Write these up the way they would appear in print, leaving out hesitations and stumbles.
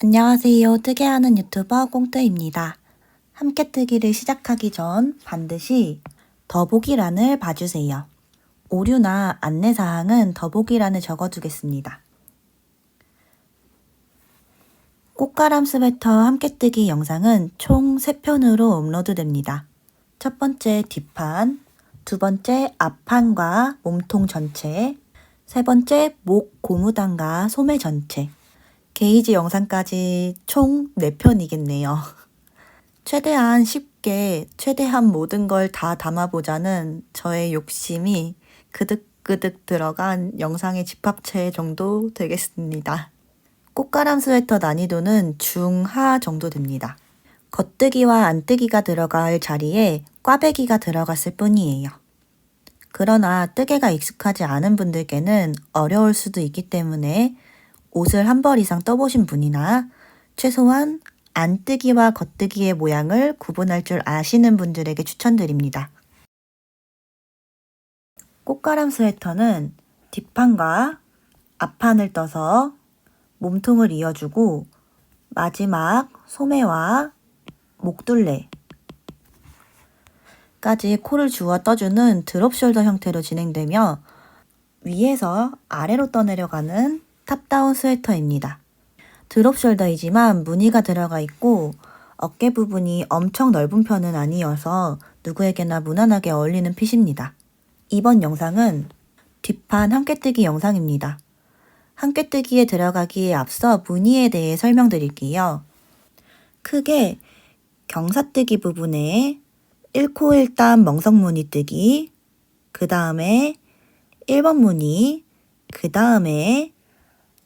안녕하세요. 뜨게 하는 유튜버 꽁뜨입니다. 함께 뜨기를 시작하기 전 반드시 더보기란을 봐주세요. 오류나 안내사항은 더보기란에 적어두겠습니다. 꽃가람 스웨터 함께 뜨기 영상은 총 3편으로 업로드됩니다. 첫 번째 뒷판, 두 번째 앞판과 몸통 전체, 세 번째 목 고무단과 소매 전체, 게이지 영상까지 총 4편이겠네요. 최대한 쉽게 최대한 모든 걸 다 담아보자는 저의 욕심이 그득그득 들어간 영상의 집합체 정도 되겠습니다. 꽃가람 스웨터 난이도는 중하 정도 됩니다. 겉뜨기와 안뜨기가 들어갈 자리에 꽈배기가 들어갔을 뿐이에요. 그러나 뜨개가 익숙하지 않은 분들께는 어려울 수도 있기 때문에 옷을 한 벌 이상 떠보신 분이나 최소한 안뜨기와 겉뜨기의 모양을 구분할 줄 아시는 분들에게 추천드립니다. 꽃가람 스웨터는 뒷판과 앞판을 떠서 몸통을 이어주고 마지막 소매와 목둘레까지 코를 주어 떠주는 드롭 숄더 형태로 진행되며 위에서 아래로 떠내려가는 탑다운 스웨터입니다. 드롭 숄더이지만 무늬가 들어가 있고 어깨 부분이 엄청 넓은 편은 아니어서 누구에게나 무난하게 어울리는 핏입니다. 이번 영상은 뒷판 함께뜨기 영상입니다. 함께뜨기에 들어가기에 앞서 무늬에 대해 설명드릴게요. 크게 경사뜨기 부분에 1코 1단 멍석무늬 뜨기, 그 다음에 1번 무늬, 그 다음에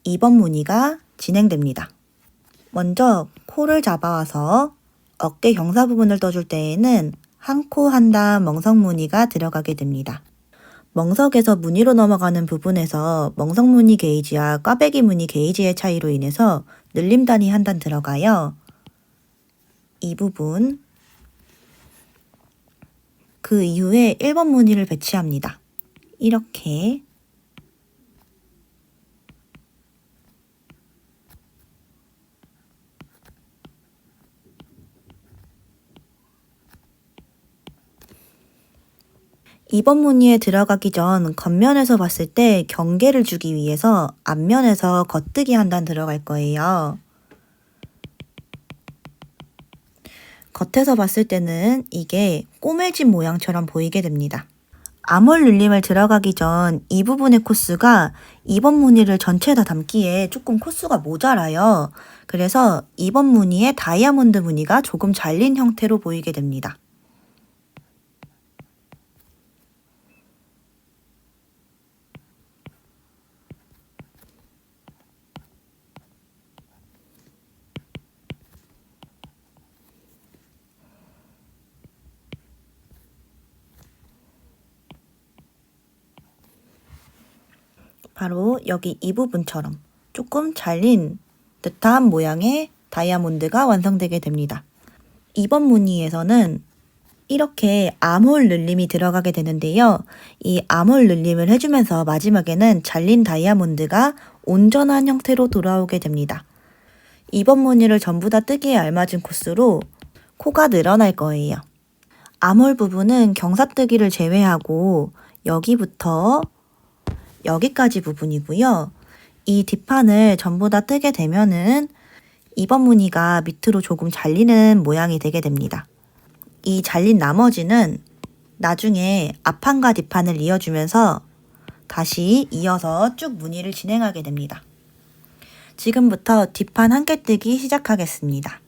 2번 무늬가 진행됩니다. 먼저 코를 잡아와서 어깨 경사 부분을 떠줄 때에는 한 코 한 단 멍석 무늬가 들어가게 됩니다. 멍석에서 무늬로 넘어가는 부분에서 멍석 무늬 게이지와 꽈배기 무늬 게이지의 차이로 인해서 늘림단이 한 단 들어가요. 이 부분, 그 이후에 1번 무늬를 배치합니다. 이렇게 이번 무늬에 들어가기 전 겉면에서 봤을 때 경계를 주기 위해서 앞면에서 겉뜨기 한 단 들어갈 거예요. 겉에서 봤을 때는 이게 꼬매진 모양처럼 보이게 됩니다. 암홀 눌림을 들어가기 전 이 부분의 코스가 2번 무늬를 전체 다 담기에 조금 코스가 모자라요. 그래서 2번 무늬에 다이아몬드 무늬가 조금 잘린 형태로 보이게 됩니다. 바로 여기 이 부분처럼 조금 잘린 듯한 모양의 다이아몬드가 완성되게 됩니다. 2번 무늬에서는 이렇게 암홀 눌림이 들어가게 되는데요. 이 암홀 눌림을 해주면서 마지막에는 잘린 다이아몬드가 온전한 형태로 돌아오게 됩니다. 2번 무늬를 전부 다 뜨기에 알맞은 코스로 코가 늘어날 거예요. 암홀 부분은 경사뜨기를 제외하고 여기부터 여기까지 부분이고요. 이 뒷판을 전부 다 뜨게 되면은 2번 무늬가 밑으로 조금 잘리는 모양이 되게 됩니다. 이 잘린 나머지는 나중에 앞판과 뒷판을 이어주면서 다시 이어서 쭉 무늬를 진행하게 됩니다. 지금부터 뒷판 함께뜨기 시작하겠습니다.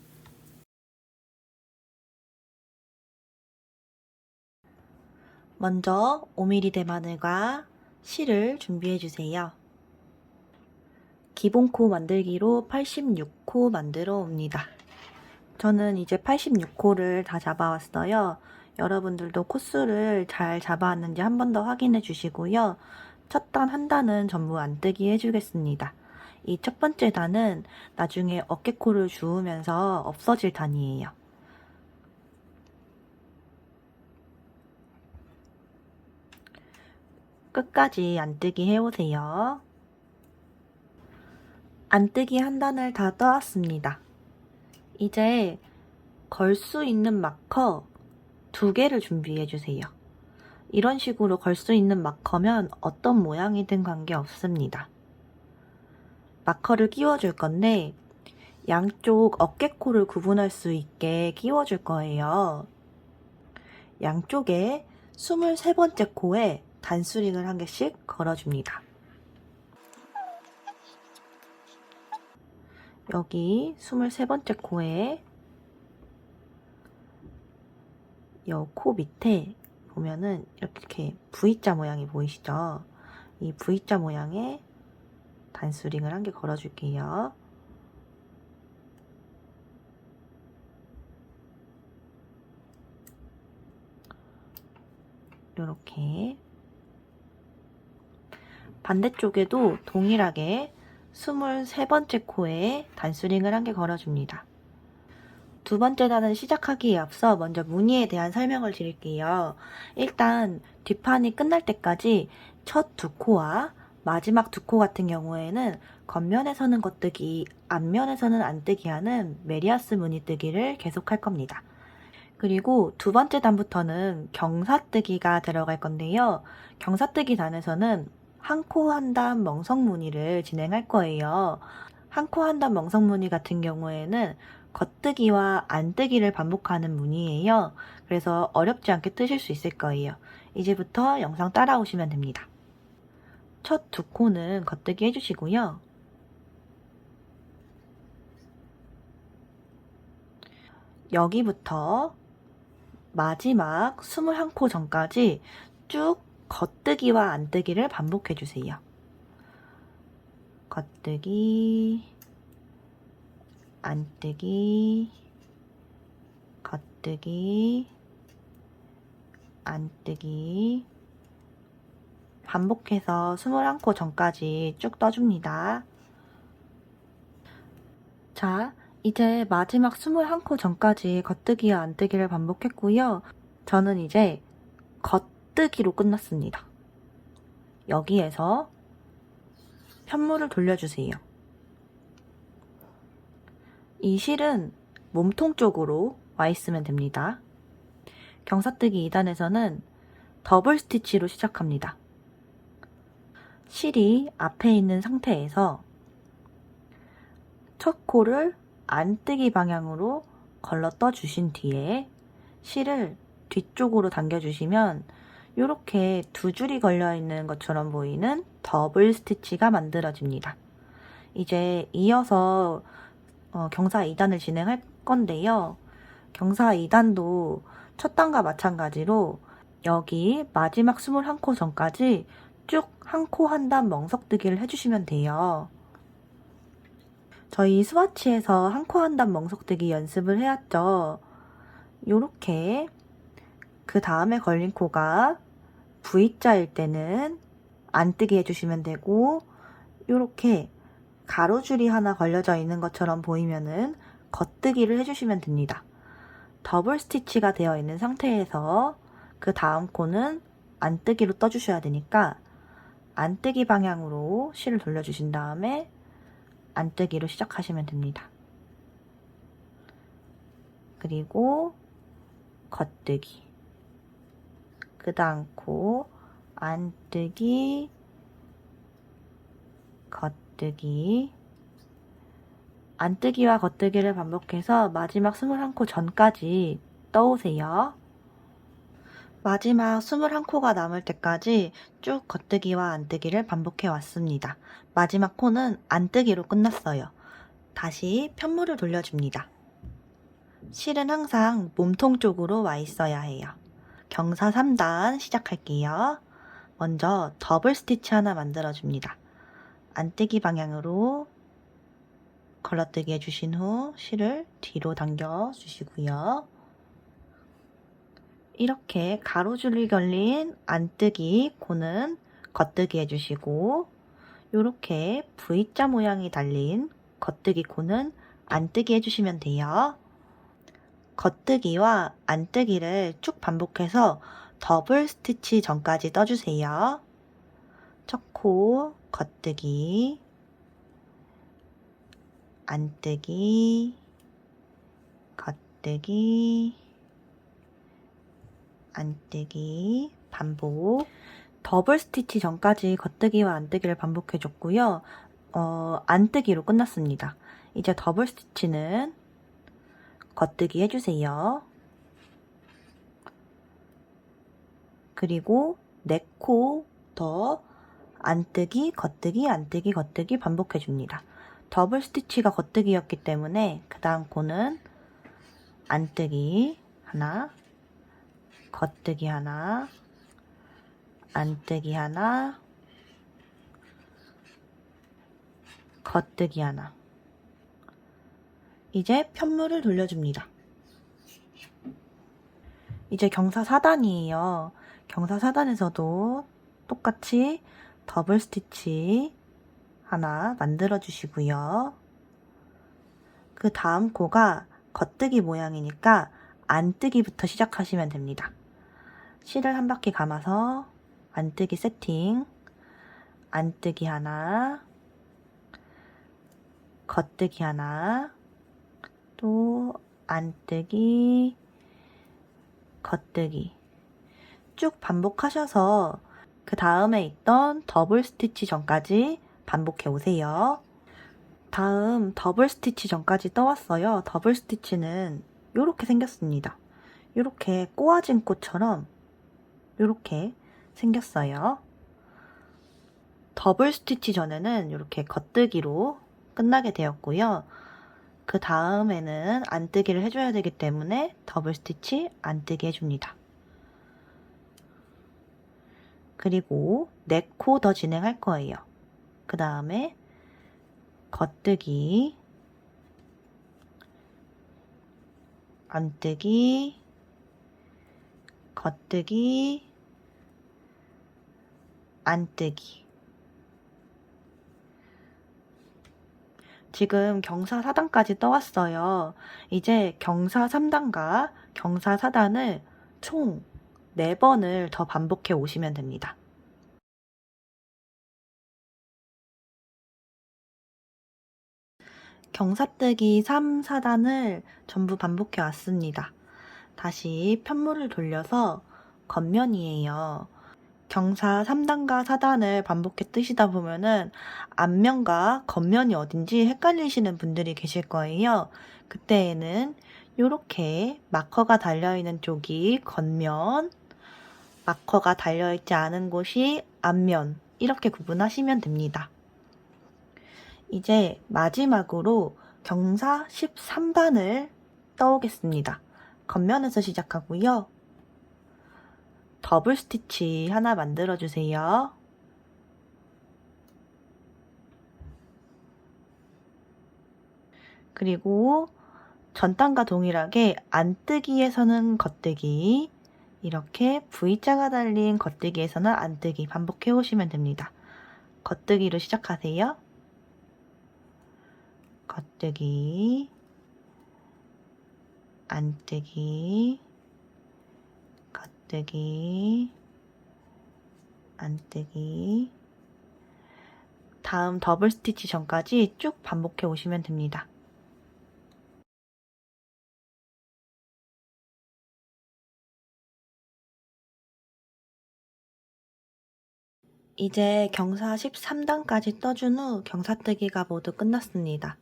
먼저 5mm 대마늘과 실을 준비해주세요. 기본 코 만들기로 86코 만들어 옵니다. 저는 이제 86코를 다 잡아왔어요. 여러분들도 코수를 잘 잡아왔는지 한 번 더 확인해 주시고요. 첫 단 한 단은 전부 안뜨기 해주겠습니다. 이 첫 번째 단은 나중에 어깨코를 주우면서 없어질 단이에요. 끝까지 안뜨기 해오세요. 안뜨기 한 단을 다 떠왔습니다. 이제 걸 수 있는 마커 2개를 준비해 주세요. 이런 식으로 걸 수 있는 마커면 어떤 모양이든 관계없습니다. 마커를 끼워줄 건데 양쪽 어깨코를 구분할 수 있게 끼워줄 거예요. 양쪽에 23번째 코에 단수링을 한 개씩 걸어줍니다. 여기 23번째 코에 이 코 밑에 보면은 이렇게 V자 모양이 보이시죠? 이 V자 모양에 단수링을 한 개 걸어줄게요. 이렇게 반대쪽에도 동일하게 23번째 코에 단수링을 한 개 걸어줍니다. 두 번째 단을 시작하기에 앞서 먼저 무늬에 대한 설명을 드릴게요. 일단 뒷판이 끝날 때까지 첫 2코와 마지막 2코 같은 경우에는 겉면에서는 겉뜨기, 앞면에서는 안뜨기 하는 메리아스 무늬뜨기를 계속할 겁니다. 그리고 두 번째 단부터는 경사뜨기가 들어갈 건데요. 경사뜨기 단에서는 한 코 한 단 멍석무늬를 진행할 거예요. 한 코 한 단 멍석무늬 같은 경우에는 겉뜨기와 안뜨기를 반복하는 무늬예요. 그래서 어렵지 않게 뜨실 수 있을 거예요. 이제부터 영상 따라오시면 됩니다. 첫 2코는 겉뜨기 해주시고요. 여기부터 마지막 21코 전까지 쭉 겉뜨기와 안뜨기를 반복해주세요. 겉뜨기, 안뜨기, 겉뜨기, 안뜨기 반복해서 21코 전까지 쭉 떠줍니다. 자, 이제 마지막 21코 전까지 겉뜨기와 안뜨기를 반복했고요. 저는 이제 겉뜨기로 끝났습니다. 여기에서 편물을 돌려주세요. 이 실은 몸통 쪽으로 와 있으면 됩니다. 경사뜨기 2단에서는 더블 스티치로 시작합니다. 실이 앞에 있는 상태에서 첫 코를 안뜨기 방향으로 걸러 떠주신 뒤에 실을 뒤쪽으로 당겨주시면 이렇게 2줄이 걸려있는 것처럼 보이는 더블 스티치가 만들어집니다. 이제 이어서 경사 2단을 진행할 건데요. 경사 2단도 첫 단과 마찬가지로 여기 마지막 21코 전까지 쭉 한 코 한 단 멍석뜨기를 해주시면 돼요. 저희 스와치에서 한 코 한 단 멍석뜨기 연습을 해왔죠. 요렇게 그 다음에 걸린 코가 V자일 때는 안뜨기 해주시면 되고 요렇게 가로줄이 하나 걸려져 있는 것처럼 보이면은 겉뜨기를 해주시면 됩니다. 더블 스티치가 되어 있는 상태에서 그 다음 코는 안뜨기로 떠주셔야 되니까 안뜨기 방향으로 실을 돌려주신 다음에 안뜨기로 시작하시면 됩니다. 그리고 겉뜨기, 그 다음 코 안뜨기, 겉뜨기, 안뜨기와 겉뜨기를 반복해서 마지막 21코 전까지 떠오세요. 마지막 21코가 남을 때까지 쭉 겉뜨기와 안뜨기를 반복해 왔습니다. 마지막 코는 안뜨기로 끝났어요. 다시 편물을 돌려줍니다. 실은 항상 몸통 쪽으로 와 있어야 해요. 경사 3단 시작할게요. 먼저 더블 스티치 하나 만들어줍니다. 안뜨기 방향으로 걸러뜨기 해주신 후 실을 뒤로 당겨 주시고요. 이렇게 가로줄이 걸린 안뜨기 코는 겉뜨기 해주시고 이렇게 V자 모양이 달린 겉뜨기 코는 안뜨기 해주시면 돼요. 겉뜨기와 안뜨기를 쭉 반복해서 더블 스티치 전까지 떠주세요. 첫 코 겉뜨기, 안뜨기, 겉뜨기, 안뜨기, 반복. 더블 스티치 전까지 겉뜨기와 안뜨기를 반복해줬고요. 안뜨기로 끝났습니다. 이제 더블 스티치는 겉뜨기 해주세요. 그리고 4코 더 안뜨기, 겉뜨기, 안뜨기, 겉뜨기 반복해줍니다. 더블 스티치가 겉뜨기였기 때문에 그 다음 코는 안뜨기 하나, 겉뜨기 하나, 안뜨기 하나, 겉뜨기 하나. 이제 편물을 돌려줍니다. 이제 경사 4단이에요. 경사 4단에서도 똑같이 더블 스티치 하나 만들어 주시고요. 그 다음 코가 겉뜨기 모양이니까 안뜨기부터 시작하시면 됩니다. 실을 한 바퀴 감아서 안뜨기 세팅, 안뜨기 하나, 겉뜨기 하나, 또 안뜨기, 겉뜨기 쭉 반복하셔서 그 다음에 있던 더블 스티치 전까지 반복해 오세요. 다음 더블 스티치 전까지 떠왔어요. 더블 스티치는 이렇게 생겼습니다. 이렇게 꼬아진 꽃처럼 이렇게 생겼어요. 더블 스티치 전에는 이렇게 겉뜨기로 끝나게 되었고요. 그 다음에는 안뜨기를 해줘야 되기 때문에 더블 스티치 안뜨기 해줍니다. 그리고 4코 더 진행할 거예요. 그 다음에 겉뜨기, 안뜨기, 겉뜨기, 안뜨기. 지금 경사 4단까지 떠왔어요. 이제 경사 3단과 경사 4단을 총 4번을 더 반복해 오시면 됩니다. 경사뜨기 3, 4단을 전부 반복해 왔습니다. 다시 편물을 돌려서 겉면이에요. 경사 3단과 4단을 반복해 뜨시다 보면은 앞면과 겉면이 어딘지 헷갈리시는 분들이 계실 거예요. 그때에는 이렇게 마커가 달려있는 쪽이 겉면, 마커가 달려있지 않은 곳이 앞면, 이렇게 구분하시면 됩니다. 이제 마지막으로 경사 13단을 떠오겠습니다. 겉면에서 시작하고요. 더블 스티치 하나 만들어 주세요. 그리고 전단과 동일하게 안뜨기에서는 겉뜨기, 이렇게 V자가 달린 겉뜨기에서는 안뜨기 반복해 오시면 됩니다. 겉뜨기로 시작하세요. 겉뜨기, 안뜨기, 겉뜨기, 안뜨기. 다음 더블 스티치 전까지 쭉 반복해 오시면 됩니다. 이제 경사 13단까지 떠준 후 경사뜨기가 모두 끝났습니다.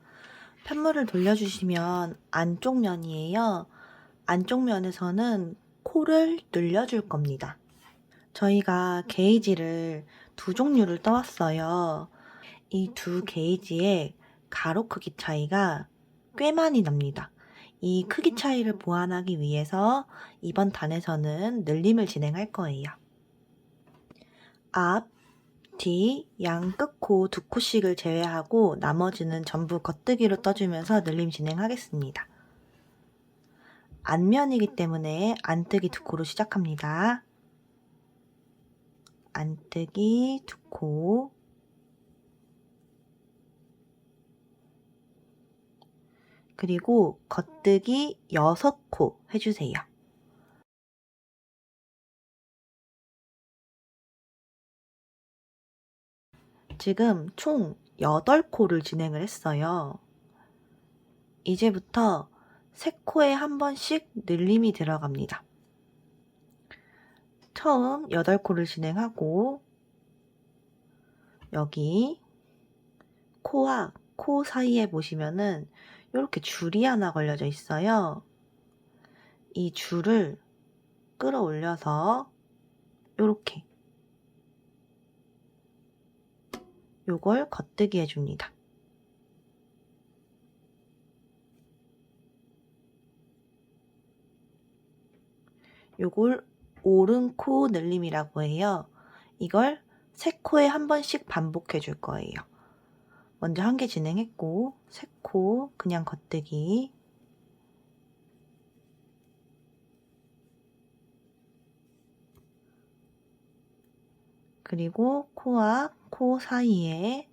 편물을 돌려주시면 안쪽 면이에요. 안쪽 면에서는 코를 늘려줄 겁니다. 저희가 게이지를 2종류를 떠왔어요. 이 2게이지의 가로 크기 차이가 꽤 많이 납니다. 이 크기 차이를 보완하기 위해서 이번 단에서는 늘림을 진행할 거예요. 앞, 뒤, 양 끝코 2코씩을 제외하고 나머지는 전부 겉뜨기로 떠주면서 늘림 진행하겠습니다. 안면이기 때문에 안뜨기 2코로 시작합니다. 안뜨기 2코, 그리고 겉뜨기 6코 해주세요. 지금 총 8코를 진행을 했어요. 이제부터 세 코에 한 번씩 늘림이 들어갑니다. 처음 8코를 진행하고 여기 코와 코 사이에 보시면은 이렇게 줄이 하나 걸려져 있어요. 이 줄을 끌어올려서 이렇게 요걸 겉뜨기 해줍니다. 요걸 오른 코 늘림이라고 해요. 이걸 세 코에 한 번씩 반복해 줄 거예요. 먼저 한 개 진행했고 세 코 그냥 겉뜨기, 그리고 코와 코 사이에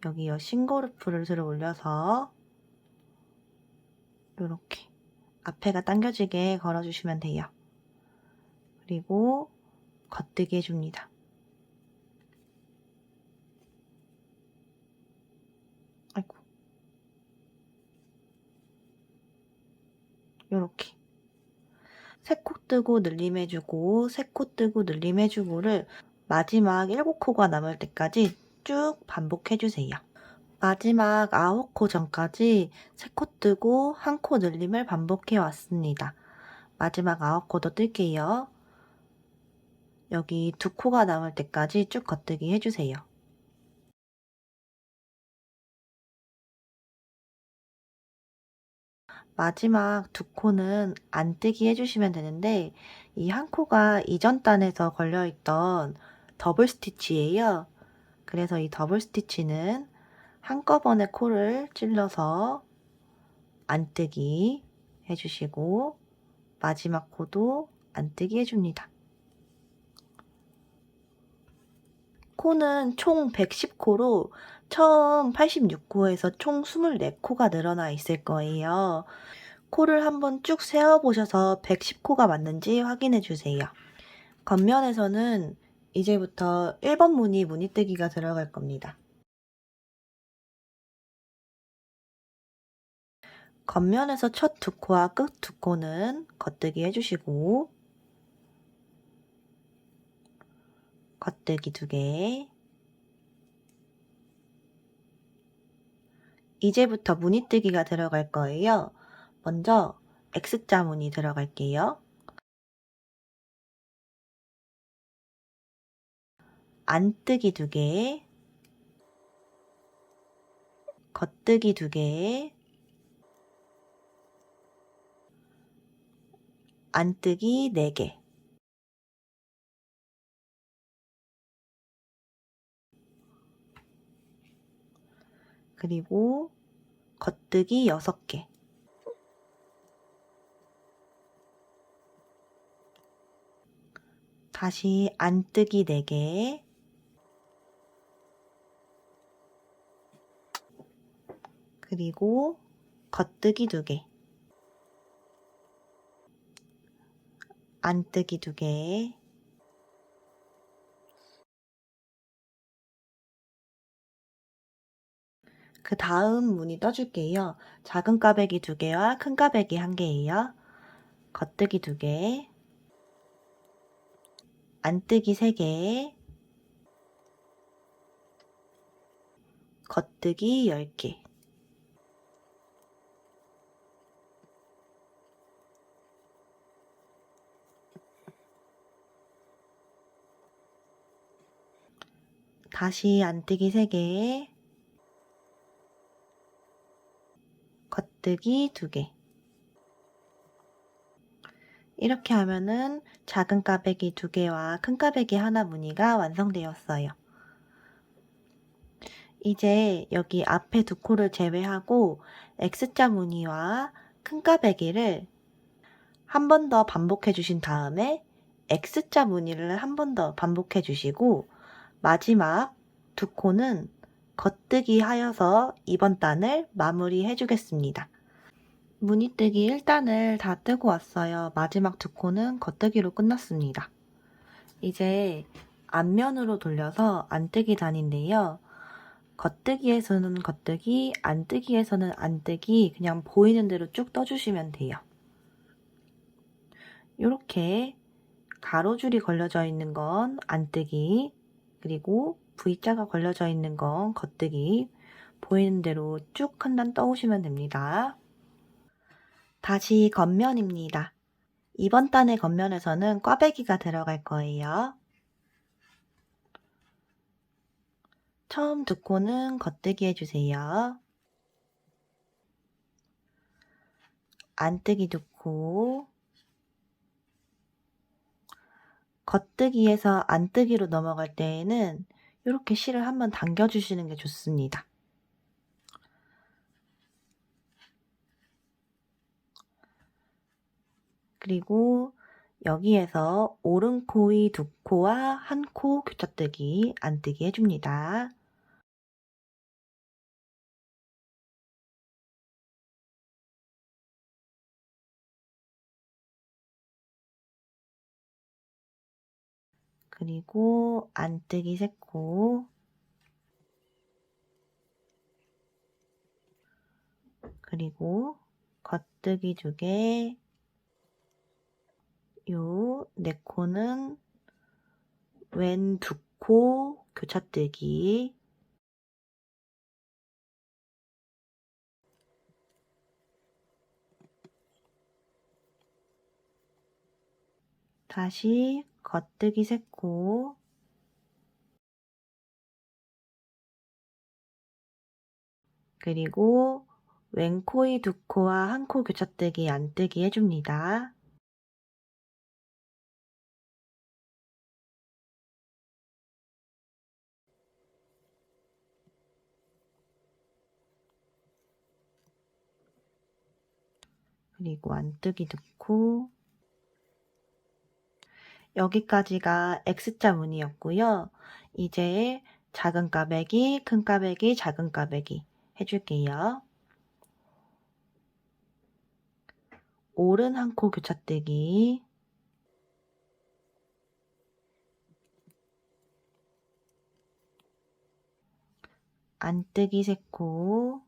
여기 싱거루프를 들어 올려서 이렇게 앞에가 당겨지게 걸어주시면 돼요. 그리고 겉뜨기 해줍니다. 아이고. 요렇게 세 코 뜨고 늘림해주고 세 코 뜨고 늘림해주고를 마지막 7코가 남을 때까지 쭉 반복해주세요. 마지막 9코 전까지 세 코 뜨고 한 코 늘림을 반복해 왔습니다. 마지막 9코도 뜰게요. 여기 2코가 남을 때까지 쭉 겉뜨기 해주세요. 마지막 2코는 안뜨기 해주시면 되는데 이 한 코가 이전 단에서 걸려있던 더블 스티치예요. 그래서 이 더블 스티치는 한꺼번에 코를 찔러서 안뜨기 해주시고 마지막 코도 안뜨기 해줍니다. 코는 총 110코로 처음 86코에서 총 24코가 늘어나 있을 거예요. 코를 한번 쭉 세어보셔서 110코가 맞는지 확인해 주세요. 겉면에서는 이제부터 1번 무늬 무늬뜨기가 들어갈 겁니다. 겉면에서 첫 2코와 끝 2코는 겉뜨기 해주시고 겉뜨기 2개, 이제부터 무늬뜨기가 들어갈 거예요. 먼저 X자 무늬 들어갈게요. 안뜨기 2개, 겉뜨기 2개, 안뜨기 4개, 그리고 겉뜨기 6개, 다시 안뜨기 4개, 그리고 겉뜨기 2개, 안뜨기 2개, 그 다음 무늬 떠줄게요. 작은 까베기 2개와 큰 까베기 1개예요. 겉뜨기 2개, 안뜨기 3개, 겉뜨기 10개, 다시 안뜨기 3개, 겉뜨기 2개. 이렇게 하면은 작은 까베기 2개와 큰 까베기 1 무늬가 완성되었어요. 이제 여기 앞에 2코를 제외하고 X자 무늬와 큰 까베기를 한 번 더 반복해 주신 다음에 X자 무늬를 한 번 더 반복해 주시고 마지막 2코는 겉뜨기 하여서 이번 단을 마무리해 주겠습니다. 무늬뜨기 1단을 다 뜨고 왔어요. 마지막 2코는 겉뜨기로 끝났습니다. 이제 앞면으로 돌려서 안뜨기 단인데요. 겉뜨기에서는 겉뜨기, 안뜨기에서는 안뜨기, 그냥 보이는 대로 쭉 떠주시면 돼요. 이렇게 가로줄이 걸려져 있는 건 안뜨기, 그리고 V자가 걸려져 있는 건 겉뜨기, 보이는 대로 쭉 한 단 떠오시면 됩니다. 다시 겉면입니다. 이번 단의 겉면에서는 꽈배기가 들어갈 거예요. 처음 두 코는 겉뜨기 해주세요. 안뜨기 두 코, 겉뜨기에서 안뜨기로 넘어갈 때에는 이렇게 실을 한번 당겨주시는 게 좋습니다. 그리고 여기에서 오른 코의 두 코와 한 코 교차뜨기, 안뜨기 해줍니다. 그리고 안뜨기 세 코, 그리고 겉뜨기 두 개, 요 네 코는 왼 두 코 교차뜨기, 다시 겉뜨기 세 코, 그리고 왼 코의 두 코와 한 코 교차뜨기, 안뜨기 해줍니다. 그리고 안뜨기 두 코. 여기까지가 X자 무늬였고요. 이제 작은 까베기, 큰 까베기, 작은 까베기 해줄게요. 오른 한 코 교차뜨기, 안뜨기 세 코,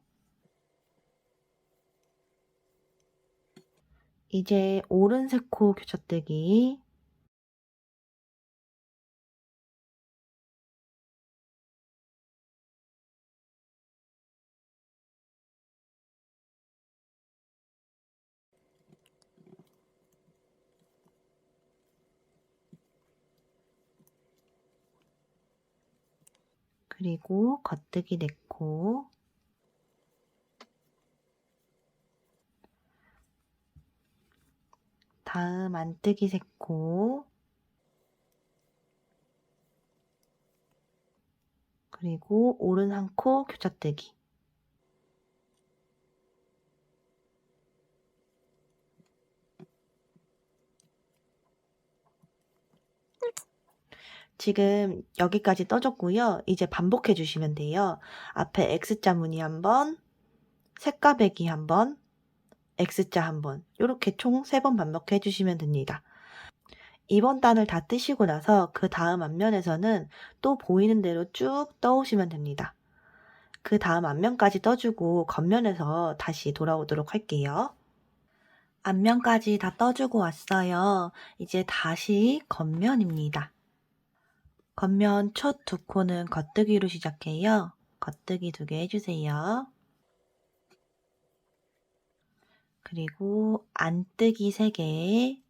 이제 오른 세 코 교차뜨기, 그리고 겉뜨기 네 코, 다음 안뜨기 세 코, 그리고 오른 한 코 교차뜨기, 지금 여기까지 떠줬고요. 이제 반복해 주시면 돼요. 앞에 X자 무늬 한 번, 색까배기 한 번, X자 한 번, 이렇게 총 3번 반복해 주시면 됩니다. 이번 단을 다 뜨시고 나서 그 다음 앞면에서는 또 보이는 대로 쭉 떠오시면 됩니다. 그 다음 앞면까지 떠주고 겉면에서 다시 돌아오도록 할게요. 앞면까지 다 떠주고 왔어요. 이제 다시 겉면입니다. 겉면 첫 두 코는 겉뜨기로 시작해요. 겉뜨기 2개 해주세요. 그리고 안뜨기 3개,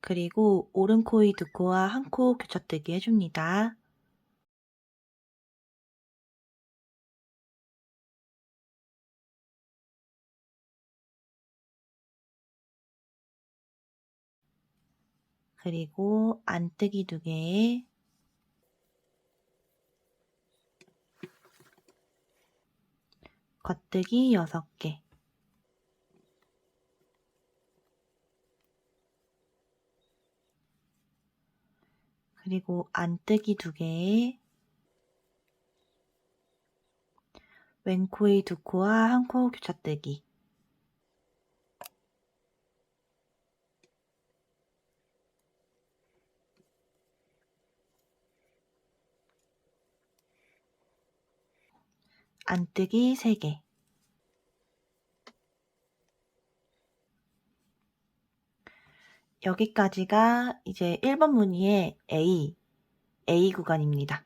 그리고 오른 코의 두 코와 한 코 교차뜨기 해줍니다. 그리고 안뜨기 2개, 겉뜨기 6개, 그리고 안뜨기 2개, 왼 코의 두 코와 한 코 교차뜨기, 안뜨기 3개. 여기까지가 이제 1번 무늬의 A 구간입니다.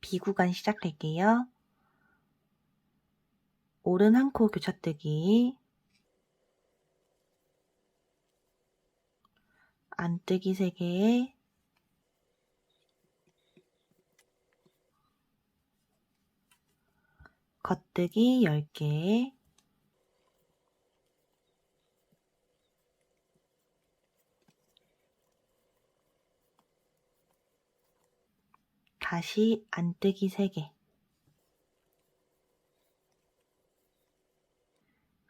B 구간 시작할게요. 오른 한 코 교차뜨기, 안뜨기 3개, 겉뜨기 10개, 다시 안뜨기 3개,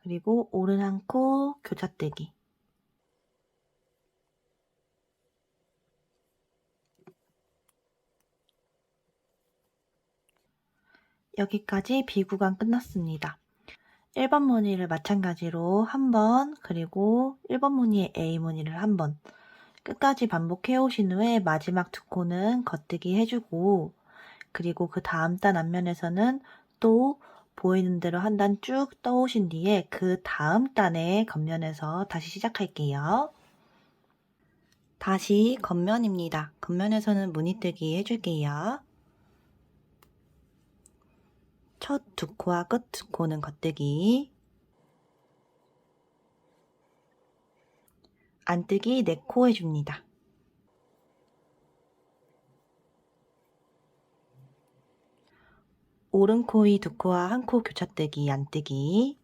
그리고 오른 한 코 교차뜨기, 여기까지 B 구간 끝났습니다. 1번 무늬를 마찬가지로 한 번, 그리고 1번 무늬의 A 무늬를 한 번 끝까지 반복해 오신 후에 마지막 두 코는 겉뜨기 해주고, 그리고 그 다음 단 앞면에서는 또 보이는 대로 한 단 쭉 떠오신 뒤에 그 다음 단의 겉면에서 다시 시작할게요. 다시 겉면입니다. 겉면에서는 무늬뜨기 해줄게요. 첫 두 코와 끝 두 코는 겉뜨기, 안뜨기 4코 해줍니다. 오른 코의 두 코와 한 코 교차뜨기, 안뜨기,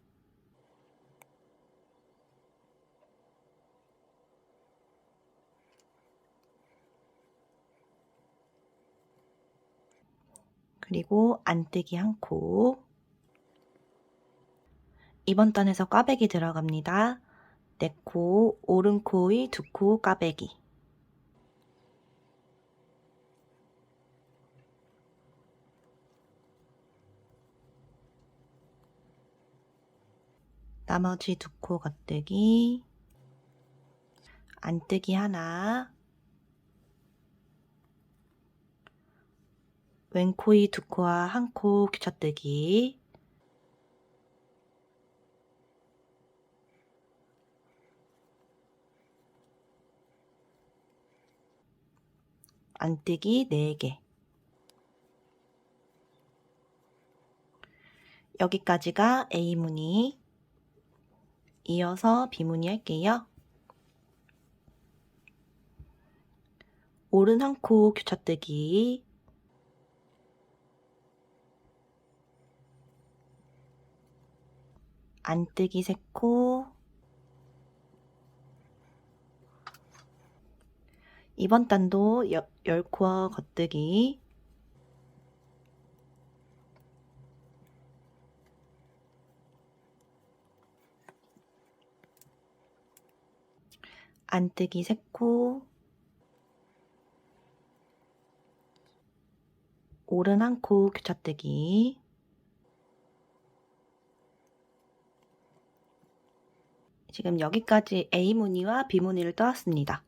그리고 안뜨기 한 코. 이번 단에서 꽈배기 들어갑니다. 4코, 오른 코의 2코 꽈배기, 나머지 2코 겉뜨기, 안뜨기 하나, 왼 코의 2코와 한 코 교차뜨기, 안뜨기 4개. 여기까지가 A 무늬. 이어서 B 무늬 할게요. 오른 한 코 교차뜨기, 안뜨기 3코, 이번 단도 10코 겉뜨기, 안뜨기 3코, 오른 한 코 교차뜨기, 지금 여기까지 A 무늬와 B 무늬를 떠왔습니다.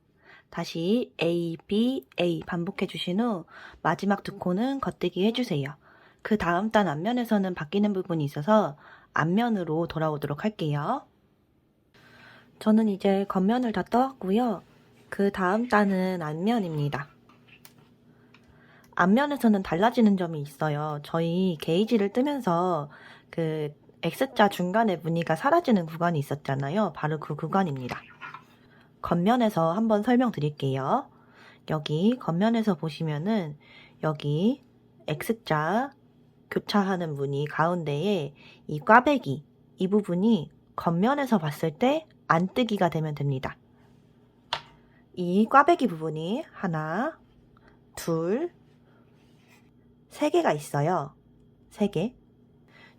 다시 A, B, A 반복해 주신 후 마지막 2코는 겉뜨기 해주세요. 그 다음 단 앞면에서는 바뀌는 부분이 있어서 앞면으로 돌아오도록 할게요. 저는 이제 겉면을 다 떠왔고요. 그 다음 단은 앞면입니다. 앞면에서는 달라지는 점이 있어요. 저희 게이지를 뜨면서 그 X자 중간에 무늬가 사라지는 구간이 있었잖아요. 바로 그 구간입니다. 겉면에서 한번 설명드릴게요. 여기 겉면에서 보시면은 여기 X자 교차하는 무늬 가운데에 이 꽈배기, 이 부분이 겉면에서 봤을 때 안뜨기가 되면 됩니다. 이 꽈배기 부분이 하나, 둘, 3개가 있어요. 3개.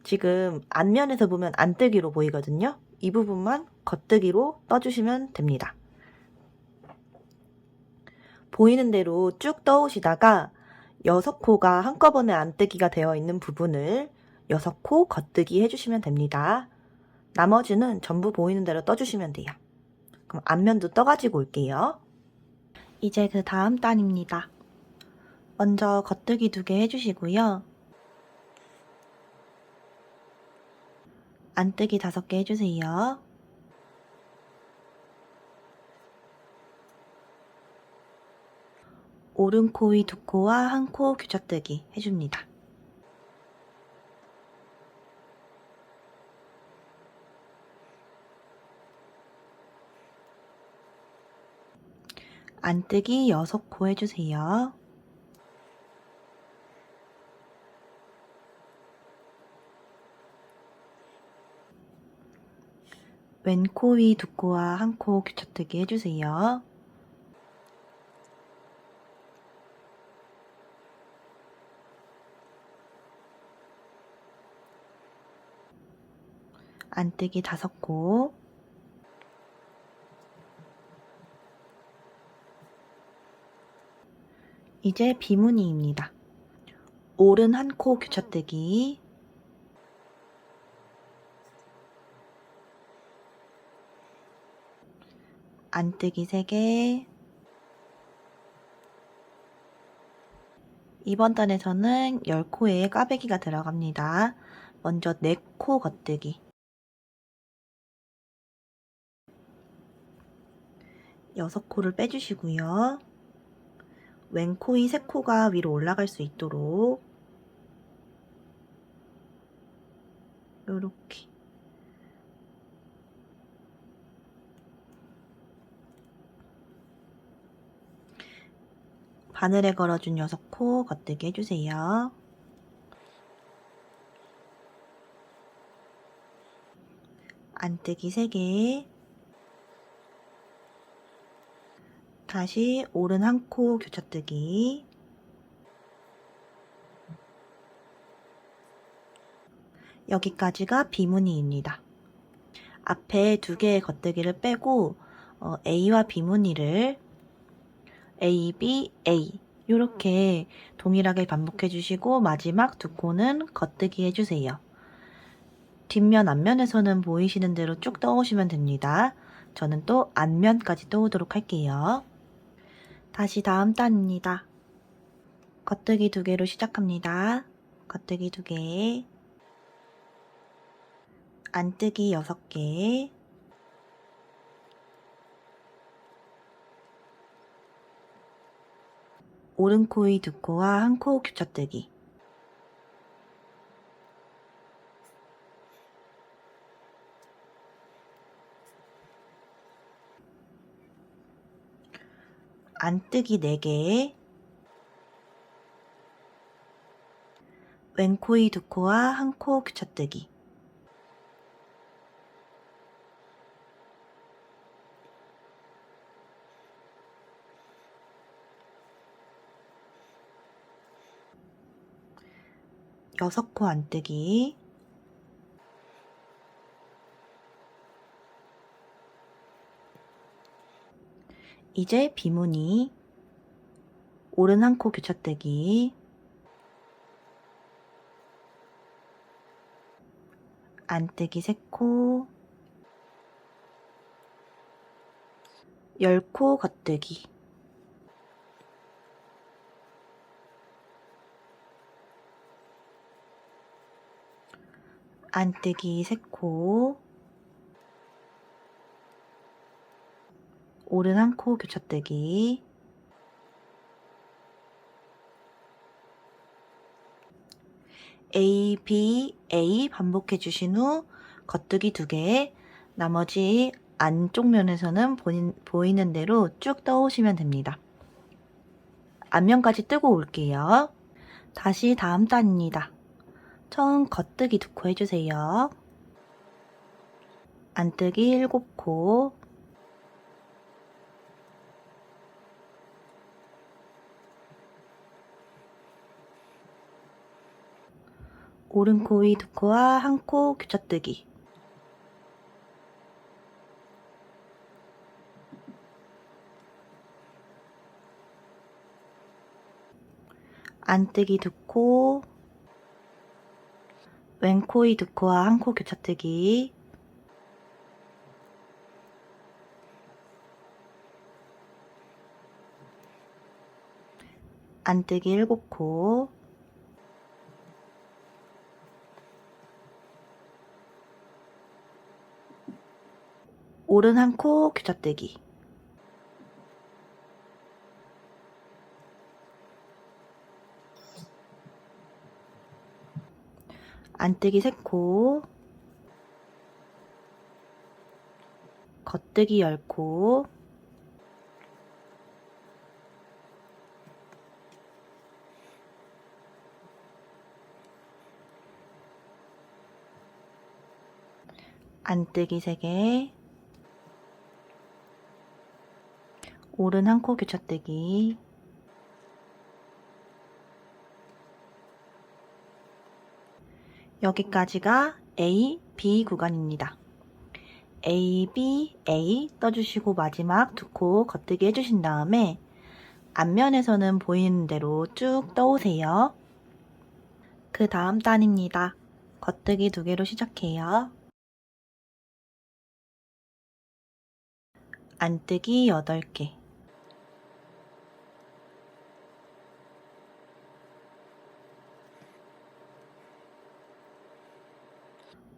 지금 앞면에서 보면 안뜨기로 보이거든요. 이 부분만 겉뜨기로 떠주시면 됩니다. 보이는 대로 쭉 떠오시다가 6코가 한꺼번에 안뜨기가 되어 있는 부분을 6코 겉뜨기 해주시면 됩니다. 나머지는 전부 보이는 대로 떠주시면 돼요. 그럼 앞면도 떠가지고 올게요. 이제 그 다음 단입니다. 먼저 겉뜨기 2개 해주시고요. 안뜨기 5개 해주세요. 오른 코 위 2코와 1코 교차뜨기 해줍니다. 안뜨기 6코 해주세요. 왼 코 위 2코와 1코 교차뜨기 해주세요. 안뜨기 5코. 이제 비무늬입니다. 오른 1코 교차뜨기, 안뜨기 3개. 이번 단에서는 10코에 꽈배기가 들어갑니다. 먼저 4코 겉뜨기, 6코를 빼주시고요. 왼 코 위 3코가 위로 올라갈 수 있도록 요렇게 바늘에 걸어준 6코 겉뜨기 해주세요. 안뜨기 3개, 다시 오른 1코 교차뜨기, 여기까지가 비무늬입니다. 앞에 2개의 겉뜨기를 빼고 A와 B무늬를 A, B, A 이렇게 동일하게 반복해 주시고 마지막 2코는 겉뜨기 해주세요. 뒷면 앞면에서는 보이시는 대로 쭉 떠오시면 됩니다. 저는 또 앞면까지 떠오도록 할게요. 다시 다음 단입니다. 겉뜨기 2개로 시작합니다. 겉뜨기 2개, 안뜨기 6개, 오른 코 위 2코와 1코 교차뜨기, 안뜨기 4개, 왼 코 위 2코와 1코 교차뜨기, 여섯 코 안뜨기, 이제 비무늬, 오른 1코 교차뜨기, 안뜨기 3코, 10코 겉뜨기, 안뜨기 3코, 오른 1코 교차뜨기, A, B, A 반복해 주신 후 겉뜨기 2개, 나머지 안쪽 면에서는 보이는 대로 쭉 떠오시면 됩니다. 앞면까지 뜨고 올게요. 다시 다음 단입니다. 처음 겉뜨기 2코 해주세요. 안뜨기 7코, 오른 코 위 2코와 1코 교차뜨기, 안뜨기 2코, 왼 코 위 2코와 1코 교차뜨기, 안뜨기 7코, 오른 한 코 귀짝대기, 안뜨기 3코, 겉뜨기 10코, 안뜨기 3개, 오른 한 코 귀짝대기, 여기까지가 A, B 구간입니다. A, B, A 떠주시고 마지막 2코 겉뜨기 해주신 다음에 앞면에서는 보이는 대로 쭉 떠오세요. 그 다음 단입니다. 겉뜨기 2개로 시작해요. 안뜨기 8개,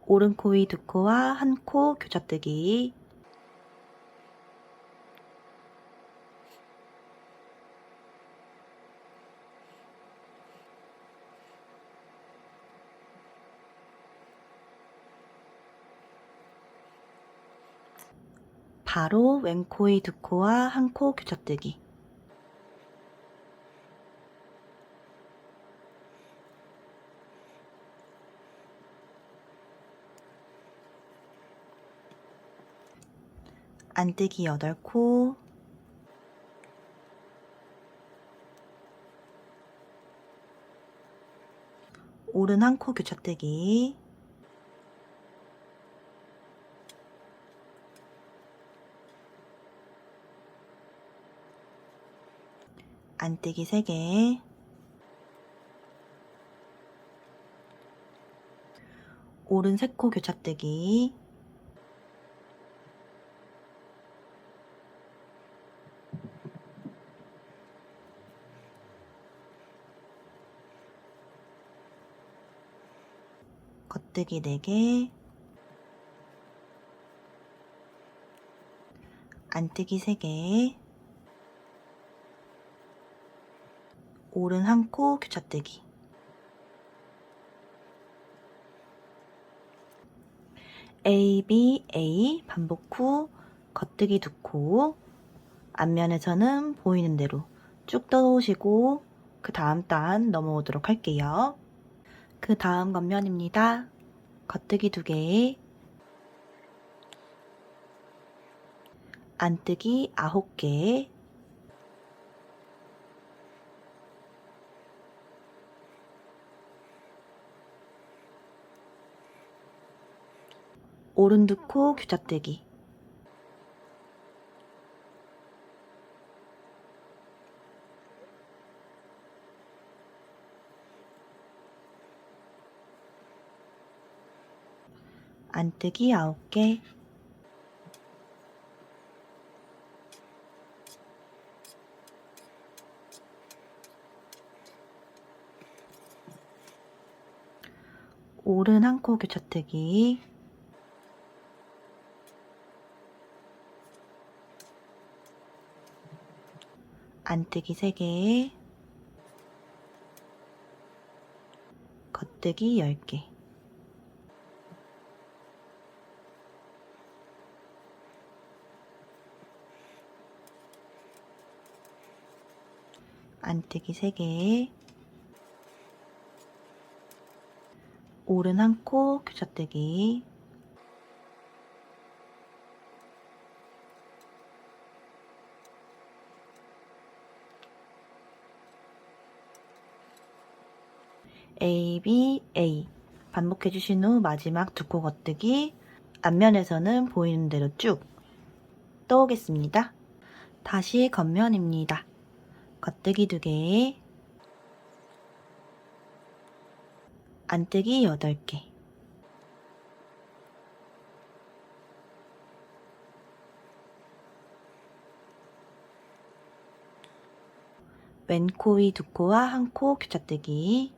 오른 코 위 2코와 1코 교차뜨기, 바로 왼 코 위 2코와 1코 교차뜨기, 안뜨기 8코, 오른 1코 교차뜨기, 안뜨기 3개, 오른 3코 교차뜨기, 겉뜨기 4개, 안뜨기 3개, 오른 1코 교차뜨기, A, B, A 반복 후 겉뜨기 2코, 앞면에서는 보이는 대로 쭉 떠오시고 그 다음 단 넘어오도록 할게요. 그 다음 겉면입니다. 겉뜨기 2개, 안뜨기 9개, 오른 2코 교차뜨기, 안뜨기 9개, 오른 1코 교차뜨기, 안뜨기 3개, 겉뜨기 10개, 안뜨기 3개, 오른 1코 교차뜨기, A, B, A 반복해주신 후 마지막 2코 겉뜨기, 앞면에서는 보이는 대로 쭉 떠오겠습니다. 다시 겉면입니다. 겉뜨기 2개, 안뜨기 8개, 왼 코 위 2코와 1코 교차뜨기,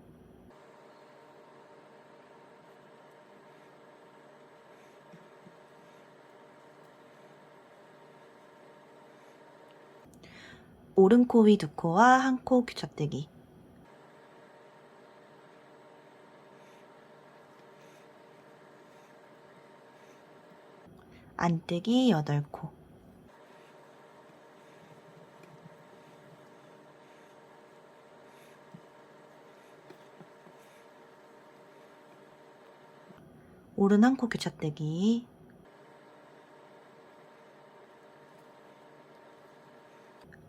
오른 코 위 두 코와 한 코 귀착대기. 안뜨기 8코. 오른 한 코 귀착대기.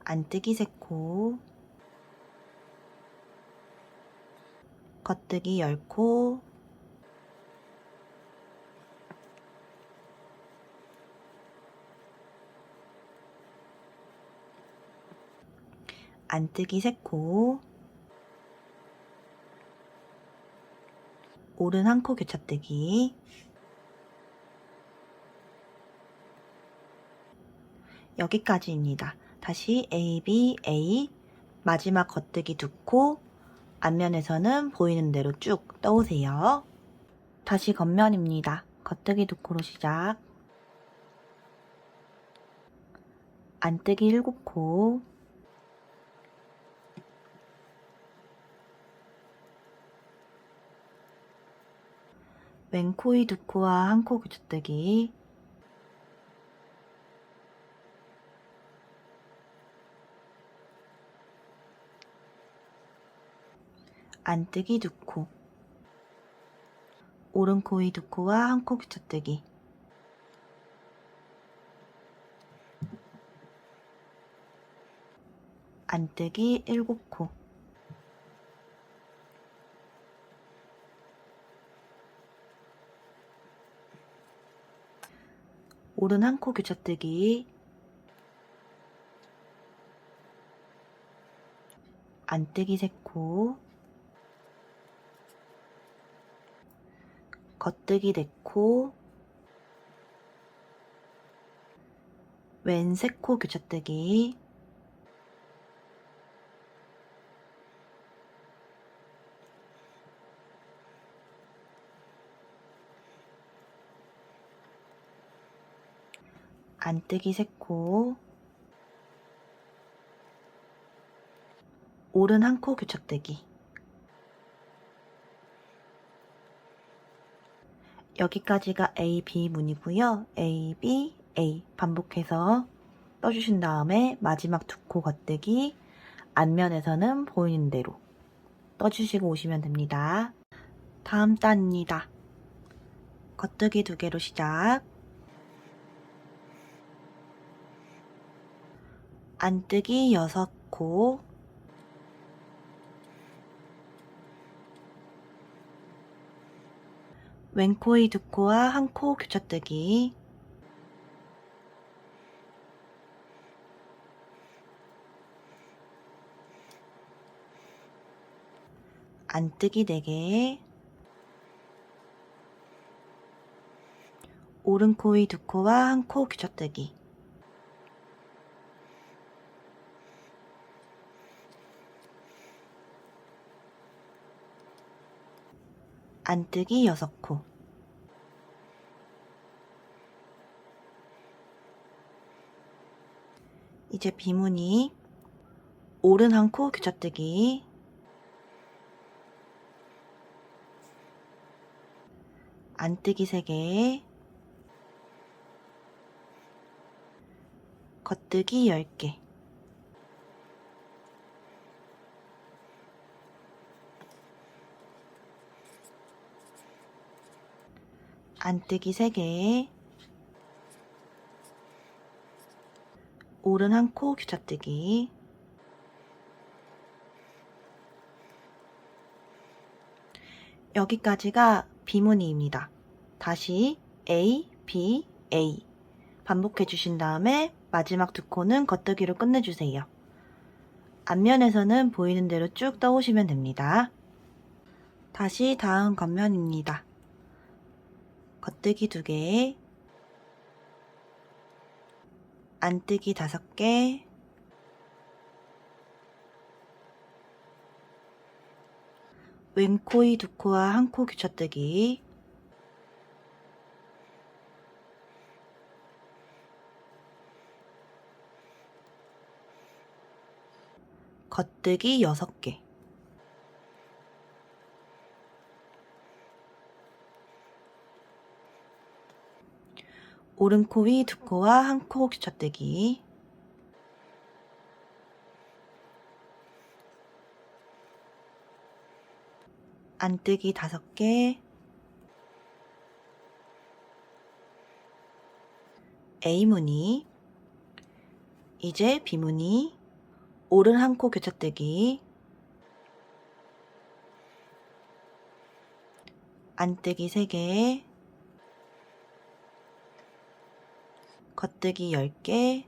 안뜨기 3코. 겉뜨기 10코. 안뜨기 3코. 오른 한 코 귀착대기. 여기까지입니다. 다시 A, B, A, 마지막 겉뜨기 2코, 앞면에서는 보이는 대로 쭉 떠오세요. 다시 겉면입니다. 겉뜨기 2코로 시작. 안뜨기 7코. 왼코이 2코와 한 코 귀착대기. 안뜨기 2코. 오른 코이 2코와 한 코 귀착대기. 안뜨기 7코. 오른 한 코 귀착대기. 안뜨기 3코. 겉뜨기 4코. 왼 3코 귀착대기. 안뜨기 3코. 오른 한 코 귀착대기. 여기까지가 A, B 문이고요. A, B, A 반복해서 떠주신 다음에 마지막 2코 겉뜨기, 앞면에서는 보이는 대로 떠주시고 오시면 됩니다. 다음 단입니다. 겉뜨기 2개로 시작. 안뜨기 6코. 왼코이 2코와 한 코 귀착대기. 안뜨기 4개. 오른 코이 2코와 한 코 귀착대기. 안뜨기 6코. 이제 비무늬. 오른 한 코 귀착대기. 안뜨기 3개. 겉뜨기 10개. 안뜨기 3개. 오른 한 코 귀착대기. 여기까지가 비무늬입니다. 다시 A, B, A 반복해 주신 다음에 마지막 2코는 겉뜨기로 끝내주세요. 앞면에서는 보이는 대로 쭉 떠오시면 됩니다. 다시 다음 겉면입니다. 겉뜨기 2개, 안뜨기 5개, 왼코이 2코와 한 코 귀착대기. 겉뜨기 6개. 오른 코 위 2코와 1코 귀쳐뜨기. 안뜨기 5개. A무늬. 이제 B무늬. 오른 1코 귀쳐뜨기. 안뜨기 3개. 겉뜨기 10개.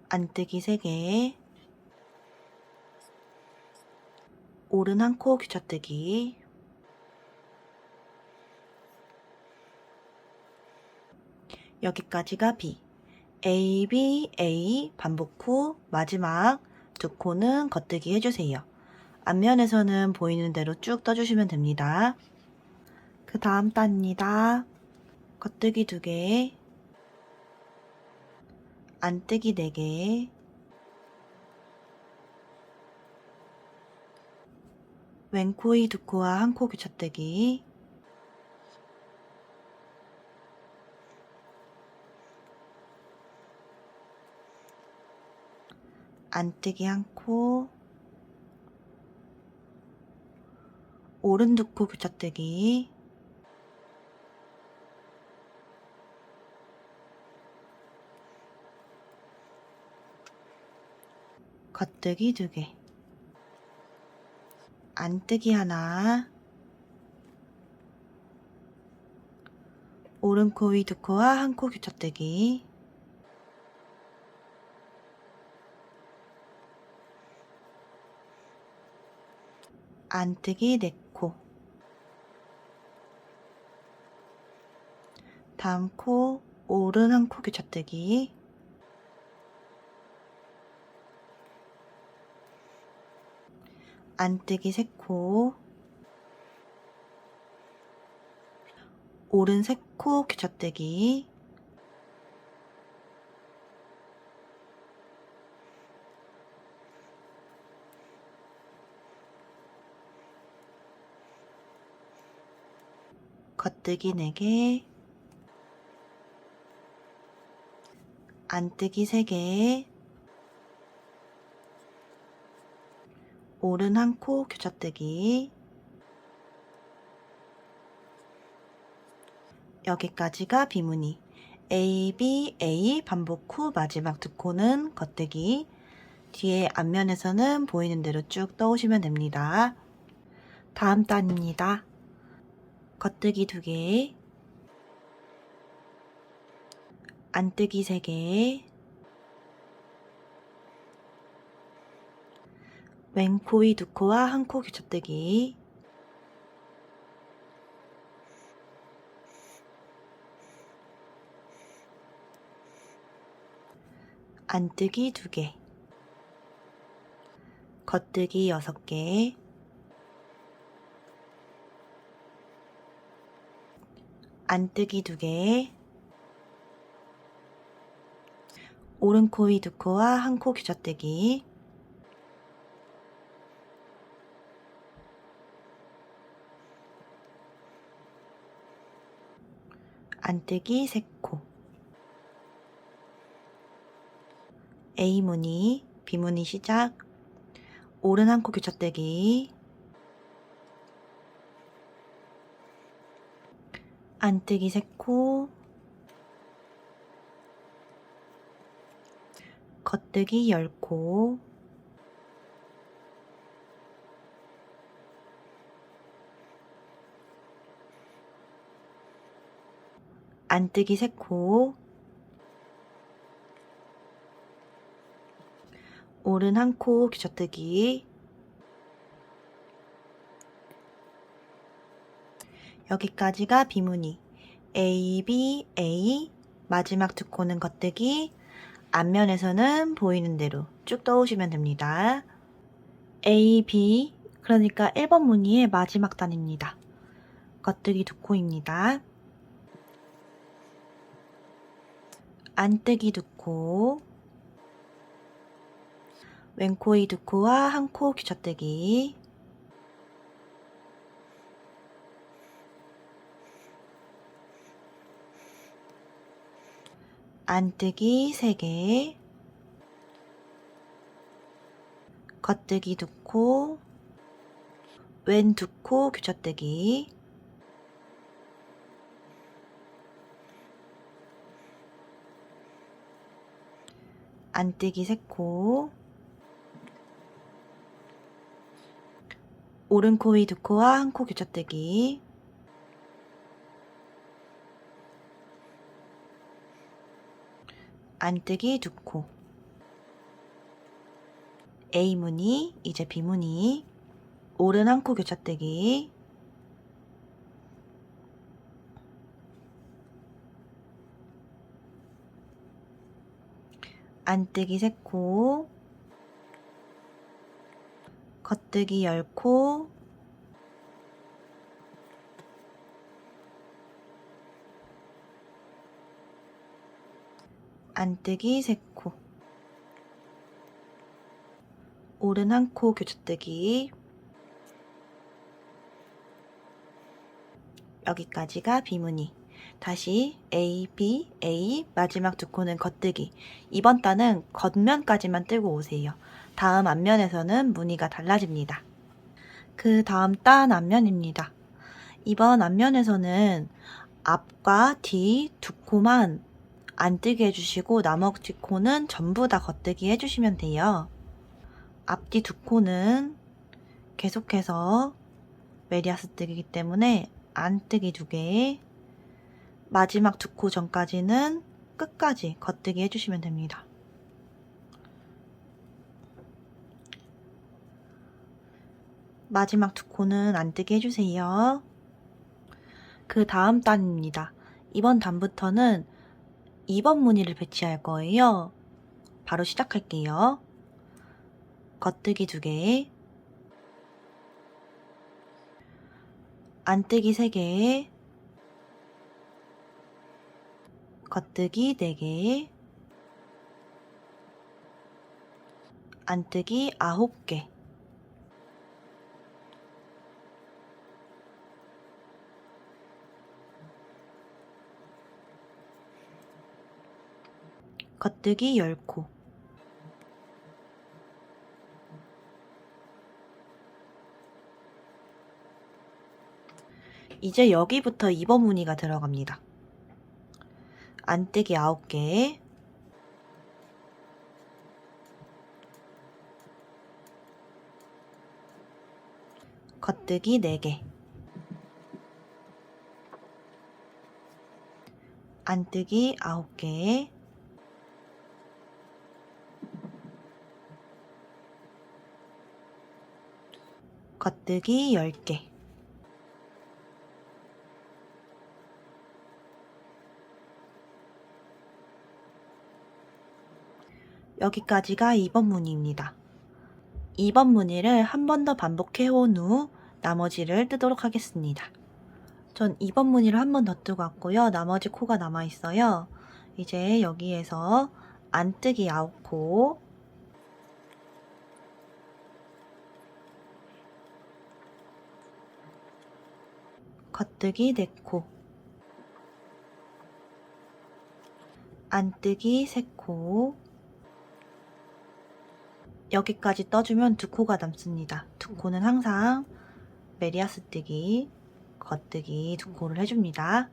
안뜨기 3개. 오른 1코 귀쳐뜨기. 여기까지가 B. A, B, A 반복 후 마지막 2코는 겉뜨기 해주세요. 앞면에서는 보이는 대로 쭉 떠주시면 됩니다. 그 다음 단입니다. 겉뜨기 2개, 안뜨기 4개, 왼코이 2코와 1코 귀쳐뜨기, 안뜨기 1코, 오른 2코 귀쳐뜨기, 겉뜨기 2개, 안뜨기 1, 오른 코 위 2코와 1코 귀쳐뜨기, 안뜨기 4코, 다음 코 오른 1코 귀쳐뜨기, 안뜨기 3코, 오른 3코 귀쳐뜨기, 겉뜨기 4개, 안뜨기 3개, 오른 1코 귀쳐뜨기. 여기까지가 B무늬. A, B, A 반복 후 마지막 2코는 겉뜨기. 뒤에 앞면에서는 보이는 대로 쭉 떠오시면 됩니다. 다음 단입니다. 겉뜨기 2개, 안뜨기 3개, 왼코 위 2코와 1코 귀쳐뜨기, 안뜨기 2개, 겉뜨기 6개, 안뜨기 2개, 오른 코 위 2코와 1코 귀쳐뜨기, 안뜨기 3코, A무늬, B무늬 시작, 오른 1코 귀쳐뜨기, 안뜨기 3코, 겉뜨기 10코, 안뜨기 3코, 오른 1코 귀쳐뜨기, 여기까지가 B무늬. A, B, A 마지막 2코는 겉뜨기. 앞면에서는 보이는 대로 쭉 떠오시면 됩니다. A, B 그러니까 1번 무늬의 마지막 단입니다. 겉뜨기 2코입니다. 안뜨기 두 코, 왼코의 두 코와 한 코 귀쳐뜨기, 안뜨기 3개, 겉뜨기 두 코, 왼 두 코 귀쳐뜨기, 안뜨기 3코, 오른 코의 두 코와 한 코 귀쳐뜨기, 안뜨기 두 코, A무늬, 이제 B무늬, 오른 한 코 귀쳐뜨기, 안뜨기 3코, 겉뜨기 10코, 안뜨기 3코, 오른 한 코 교차뜨기, 여기까지가 B무늬. 다시 A, B, A, 마지막 두 코는 겉뜨기. 이번 단은 겉면까지만 뜨고 오세요. 다음 앞면에서는 무늬가 달라집니다. 그 다음 단 앞면입니다. 이번 앞면에서는 앞과 뒤 두 코만 안 뜨게 해주시고 나머지 코는 전부 다 겉뜨기 해주시면 돼요. 앞뒤 두 코는 계속해서 메리아스 뜨기이기 때문에 안 뜨기 2개, 마지막 두 코 전까지는 끝까지 겉뜨기 해주시면 됩니다. 마지막 두 코는 안 뜨기 해주세요. 그 다음 단입니다. 이번 단부터는 2번 무늬를 배치할 거예요. 바로 시작할게요. 겉뜨기 2개, 안뜨기 3개, 겉뜨기 4개, 안뜨기 9개, 겉뜨기 10코, 이제 여기부터 2번 무늬가 들어갑니다. 안뜨기 9개, 겉뜨기 4개, 안뜨기 9개, 겉뜨기 10개, 여기까지가 2번 무늬입니다. 2번 무늬를 한 번 더 반복해 온 후 나머지를 뜨도록 하겠습니다. 전 2번 무늬를 한 번 더 뜨고 왔고요. 나머지 코가 남아있어요. 이제 여기에서 안뜨기 9코, 겉뜨기 4코, 안뜨기 3코, 여기까지 떠주면 2코가 남습니다. 2코는 항상 메리아스 뜨기, 겉뜨기 2코를 해줍니다.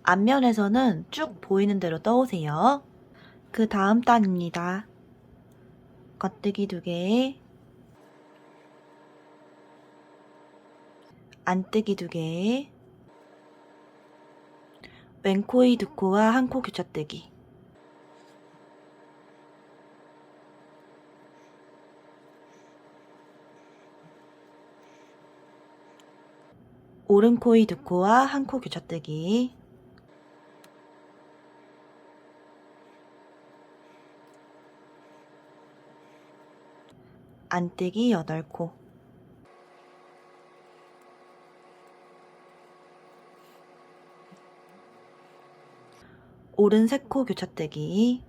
앞면에서는 쭉 보이는 대로 떠오세요. 그 다음 단입니다. 겉뜨기 2개, 안뜨기 2개, 왼코의 2코와 한 코 교차뜨기, 오른 코의 2코와 한 코 교차뜨기, 안뜨기 8코, 오른 세 코 교차떼기,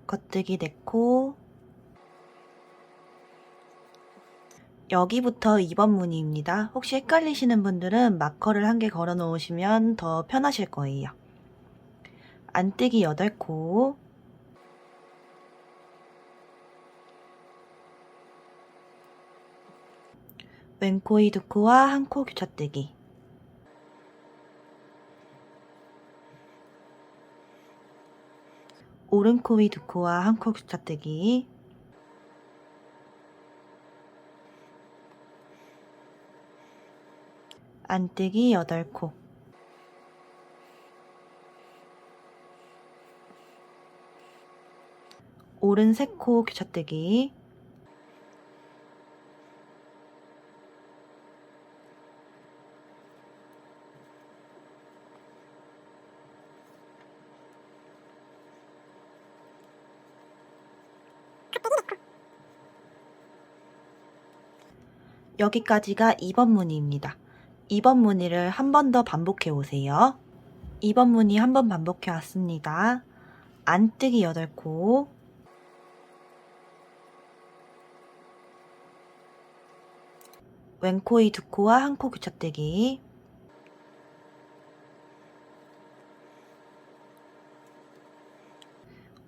겉뜨기 4코, 여기부터 2번 무늬입니다. 혹시 헷갈리시는 분들은 마커를 한 개 걸어 놓으시면 더 편하실 거예요. 안뜨기 8코, 왼코이 2코와 1코 교차떼기, 오른코이 2코와 1코 교차떼기, 안뜨기 8코, 오른 3코 교차떼기, 여기까지가 2번 무늬입니다. 2번 무늬를 한 번 더 반복해 오세요. 2번 무늬 한 번 반복해 왔습니다. 안뜨기 8코, 왼코이 2코와 1코 교차떼기,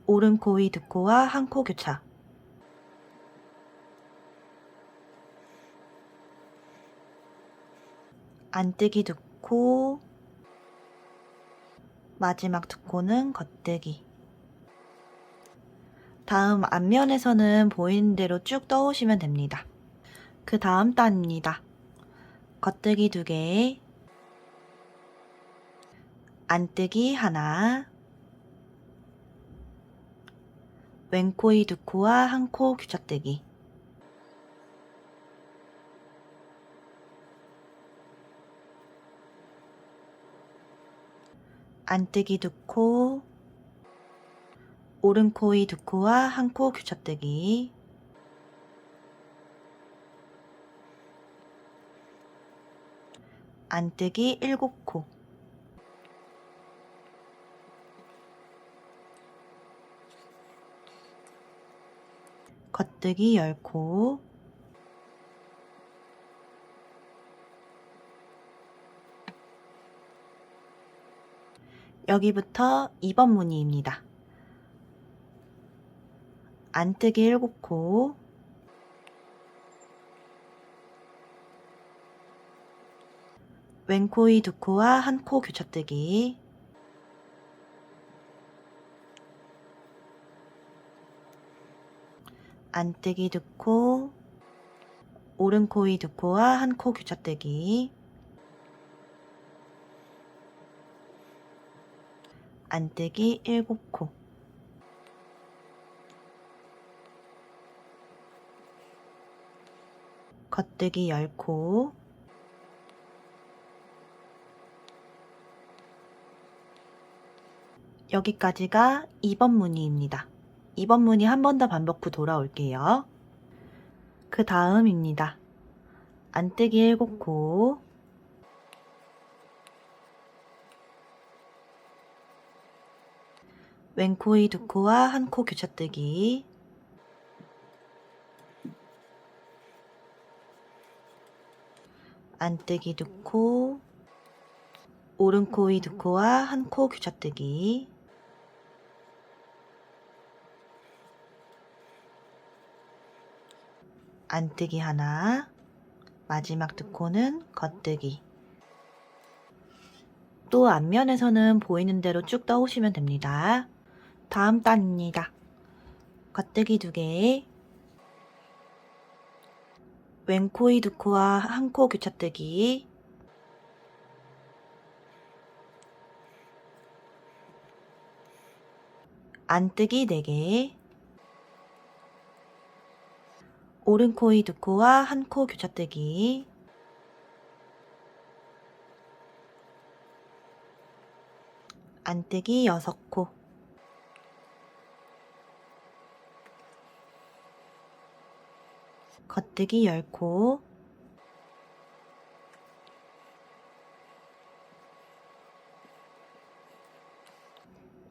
오른코이 2코와 1코 교차, 안뜨기 2코, 마지막 2코는 겉뜨기. 다음 앞면에서는 보이는 대로 쭉 떠오시면 됩니다. 그 다음 단입니다. 겉뜨기 2개, 안뜨기 1, 왼코이 2코와 1코 교차떼기, 안뜨기 2코, 오른코이 2코와 1코 교차떼기, 안뜨기 7코, 겉뜨기 10코, 여기부터 2번 무늬입니다. 안뜨기 7코, 왼코이 2코와 1코 교차뜨기, 안뜨기 2코, 오른코이 2코와 1코 교차뜨기, 안뜨기 7코, 겉뜨기 10코, 여기까지가 2번 무늬입니다. 2번 무늬 한 번 더 반복 후 돌아올게요. 그 다음입니다. 안뜨기 7코, 왼코이 2코와 1코 교차뜨기, 안뜨기 2코, 오른코이 2코와 1코 교차뜨기, 안뜨기 1, 마지막 2코는 겉뜨기. 또 앞면에서는 보이는 대로 쭉 떠오시면 됩니다. 다음 단입니다. 겉뜨기 2개, 왼코이 2코와 1코 교차뜨기, 안뜨기 4개, 오른코이 2코와 1코 교차뜨기, 안뜨기 6코, 겉뜨기 10코,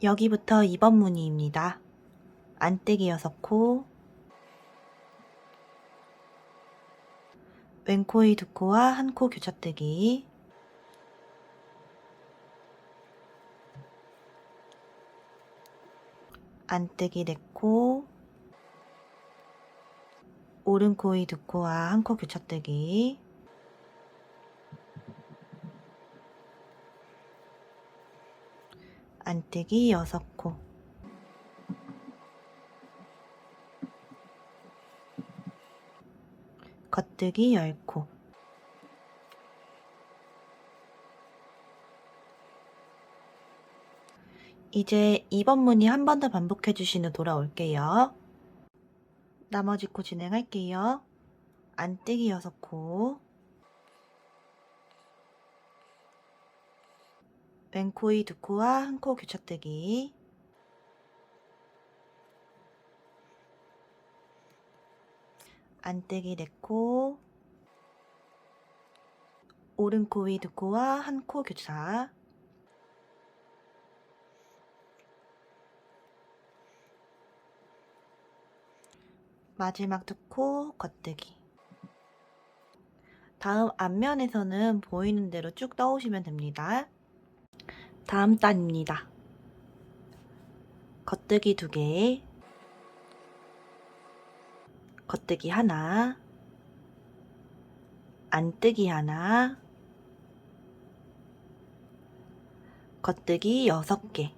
여기부터 2번 무늬입니다. 안뜨기 6코, 왼코의 2코와 1코 교차뜨기, 안뜨기 4코, 오른코의 2코와 1코 교차뜨기, 안뜨기 6코, 겉뜨기 10코. 이제 2번 무늬 한 번 더 반복해 주신 후 돌아올게요. 나머지 코 진행할게요. 안뜨기 6코, 왼코의 2코와 1코 교차뜨기, 안뜨기 4코, 오른코의 2코와 1코 교차, 마지막 2코 겉뜨기. 다음 앞면에서는 보이는 대로 쭉 떠오시면 됩니다. 다음 단입니다. 겉뜨기 2개, 겉뜨기 1, 안뜨기 1, 겉뜨기 6개,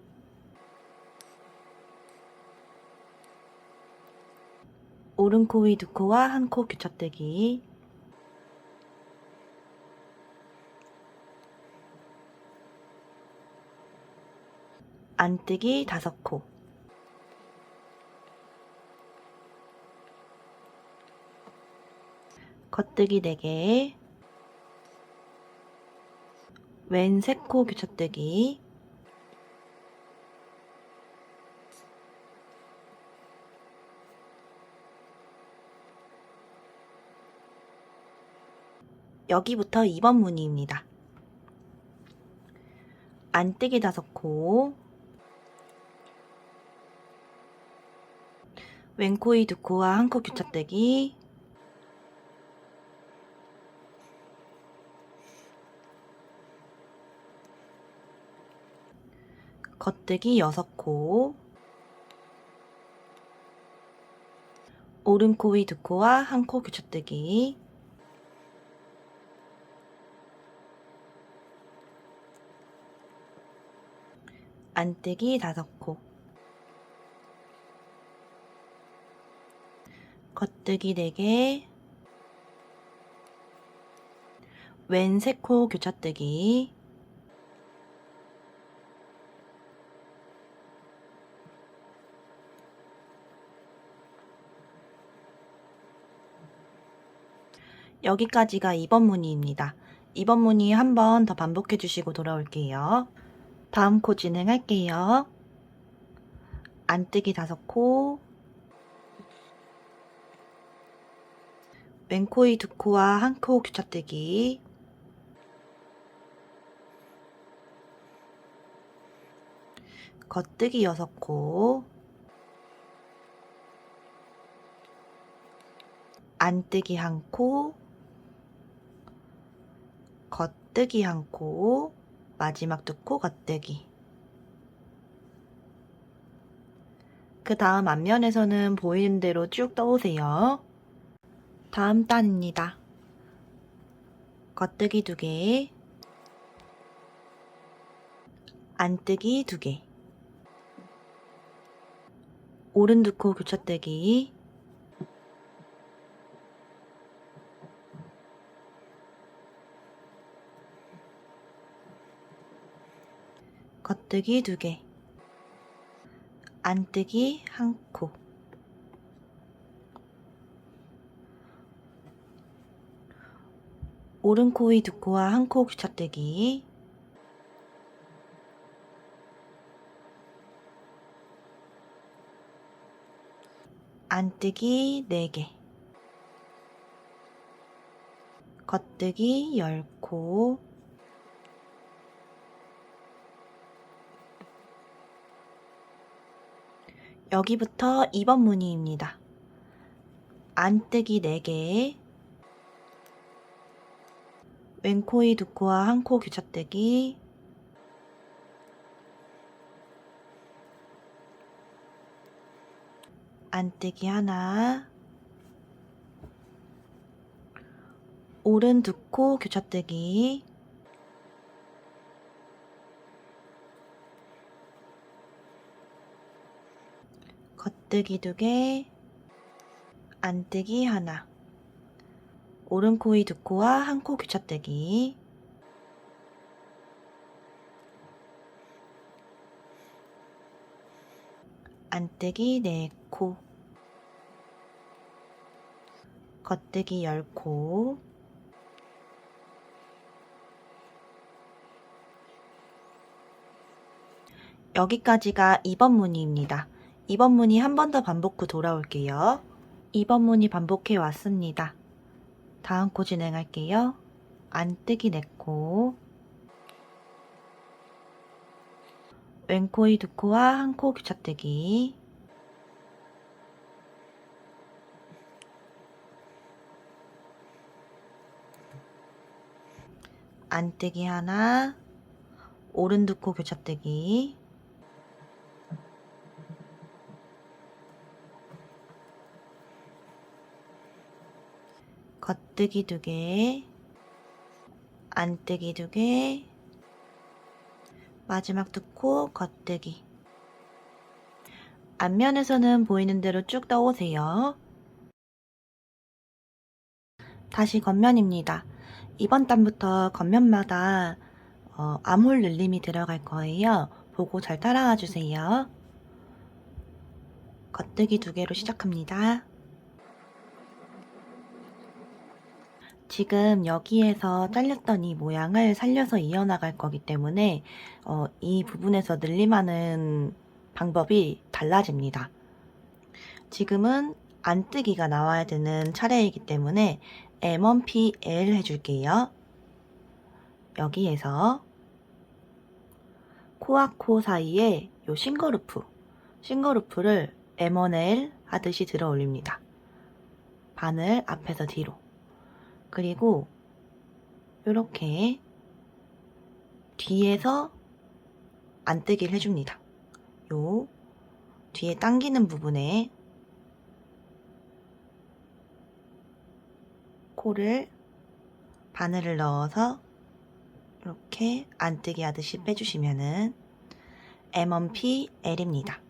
오른코의 2코와 1코 교차뜨기, 안뜨기 5코, 겉뜨기 4개, 왼 3코 교차뜨기, 여기부터 2번 무늬입니다. 안뜨기 5코, 왼코의 2코와 1코 교차뜨기, 겉뜨기 6코, 오른코의 2코와 1코 교차뜨기, 안뜨기 5코, 겉뜨기 4개, 왼 3코 교차뜨기, 여기까지가 2번 무늬입니다. 2번 무늬 한 번 더 반복해 주시고 돌아올게요. 다음 코 진행할게요. 안뜨기 5코, 왼코의 2코와 1코 교차뜨기, 겉뜨기 6코, 안뜨기 1코, 겉뜨기 1코, 마지막 2코 겉뜨기. 그 다음 앞면에서는 보이는 대로 쭉 떠오세요. 다음 단입니다. 겉뜨기 2개, 안뜨기 2개, 오른 2코 교차뜨기, 겉뜨기 2개, 안뜨기 1코, 오른 코의 2코와 1코 교차뜨기, 안뜨기 4개, 겉뜨기 10코, 여기부터 2번 무늬입니다. 안뜨기 4개, 왼코이 2코와 1코 교차뜨기, 안뜨기 하나, 오른 2코 교차뜨기, 겉뜨기 2개, 안뜨기 하나, 오른 코이 2코와 1코 교차뜨기, 안뜨기 4코, 겉뜨기 10코, 여기까지가 2번 무늬입니다. 2번 무늬 한 번 더 반복 후 돌아올게요. 2번 무늬 반복해 왔습니다. 다음 코 진행할게요. 안뜨기 4코, 왼코이 2코와 1코 교차뜨기, 안뜨기 하나, 오른 2코 교차뜨기, 겉뜨기 2개, 안뜨기 2개, 마지막 2코 겉뜨기. 앞면에서는 보이는 대로 쭉 떠오세요. 다시 겉면입니다. 이번 단부터 겉면마다 암홀 늘림이 들어갈 거예요. 보고 잘 따라와 주세요. 겉뜨기 2개로 시작합니다. 지금 여기에서 잘렸던 이 모양을 살려서 이어나갈 거기 때문에 이 부분에서 늘림하는 방법이 달라집니다. 지금은 안뜨기가 나와야 되는 차례이기 때문에 M1PL 해줄게요. 여기에서 코와 코 사이에 요 싱거루프를 M1L 하듯이 들어 올립니다. 바늘 앞에서 뒤로. 그리고 이렇게 뒤에서 안뜨기를 해줍니다. 요 뒤에 당기는 부분에 코를 바늘을 넣어서 이렇게 안뜨기 하듯이 빼주시면은 M1PL입니다.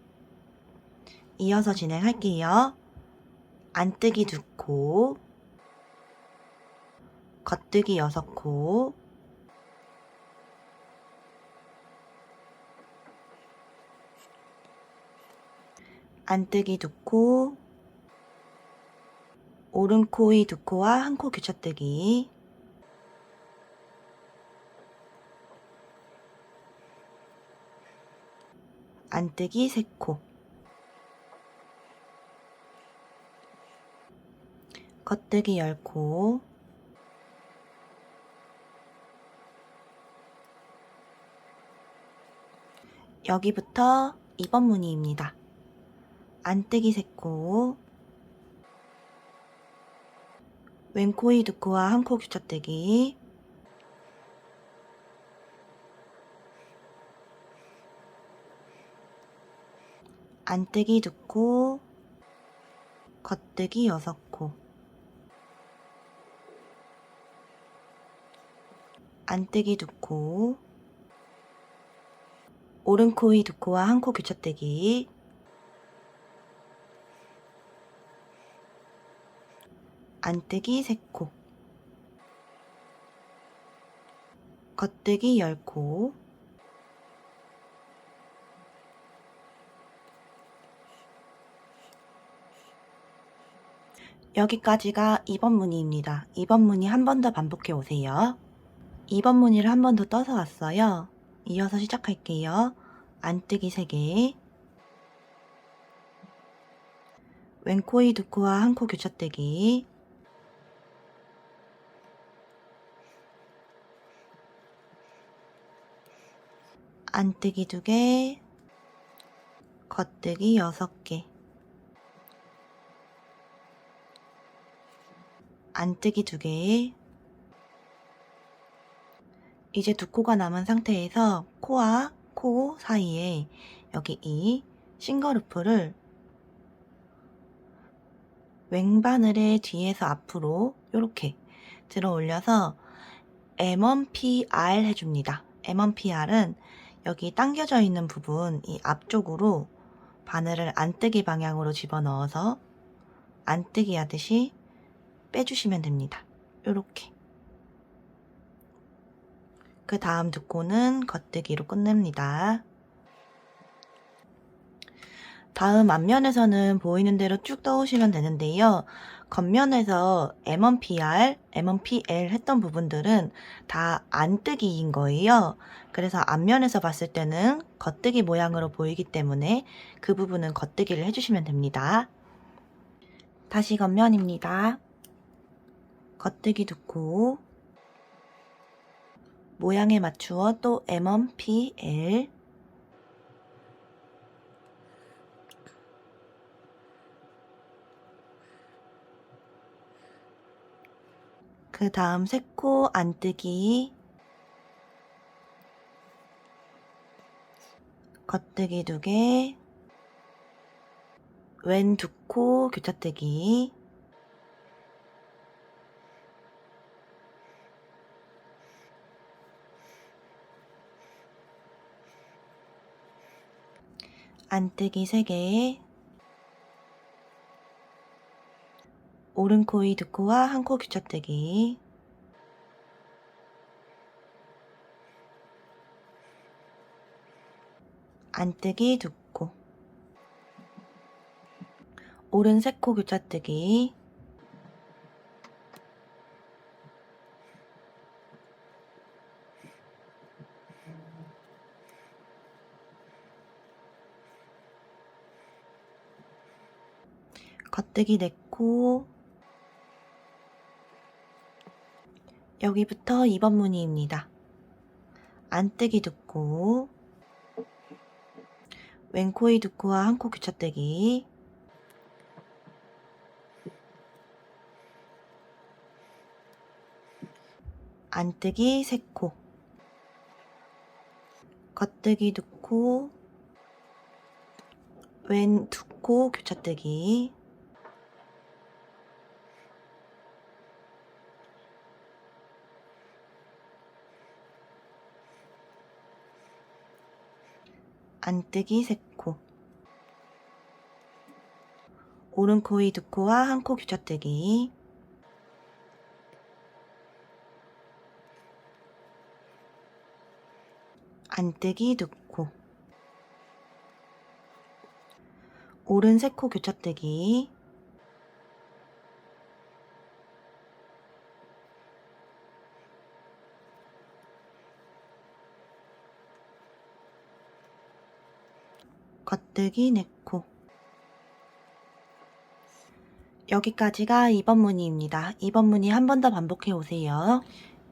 이어서 진행할게요. 안뜨기 2코, 겉뜨기 6코, 안뜨기 2코, 오른 코이 2코와 1코 교차뜨기, 안뜨기 3코, 겉뜨기 10코, 여기부터 2번 무늬입니다. 안뜨기 3코, 왼코이 2코와 1코 교차뜨기, 안뜨기 2코, 겉뜨기 6코, 안뜨기 2코, 오른 코이 2코와 1코 교차뜨기, 안뜨기 3코, 겉뜨기 10코, 여기까지가 2번 무늬입니다. 2번 무늬 한 번 더 반복해 오세요. 2번 무늬를 한 번 더 떠서 왔어요. 이어서 시작할게요. 안뜨기 3개, 왼코이 2코와 1코 교차뜨기, 안뜨기 2개, 겉뜨기 6개, 안뜨기 2개. 이제 2코가 남은 상태에서 코와 코 사이에 여기 이 싱거루프를 왼바늘의 뒤에서 앞으로 이렇게 들어 올려서 M1PR 해줍니다. M1PR은 여기 당겨져 있는 부분 이 앞쪽으로 바늘을 안뜨기 방향으로 집어넣어서 안뜨기 하듯이 빼주시면 됩니다. 이렇게. 그 다음 2코는 겉뜨기로 끝냅니다. 다음 앞면에서는 보이는 대로 쭉 떠오시면 되는데요. 겉면에서 M1PR, M1PL 했던 부분들은 다 안뜨기인 거예요. 그래서 앞면에서 봤을 때는 겉뜨기 모양으로 보이기 때문에 그 부분은 겉뜨기를 해주시면 됩니다. 다시 겉면입니다. 겉뜨기 2코, 모양에 맞추어 또 M1PL, 그 다음 3코 안뜨기, 겉뜨기 2개, 왼 2코 교차뜨기, 안뜨기 3개, 오른 코이 2코와 1코 교차뜨기, 안뜨기 2코, 오른 3코 교차뜨기, 겉뜨기 4코, 여기부터 2번 무늬입니다. 안뜨기 2코, 왼 코이 2코와 1코 교차뜨기, 안뜨기 3코, 겉뜨기 2코, 왼 2코 교차뜨기, 안뜨기 3코, 오른 코이 2코와 1코 교차뜨기, 안뜨기 2코, 오른 3코 교차뜨기, 겉뜨기 4코. 여기까지가 2번 무늬입니다. 2번 무늬 한 번 더 반복해 오세요.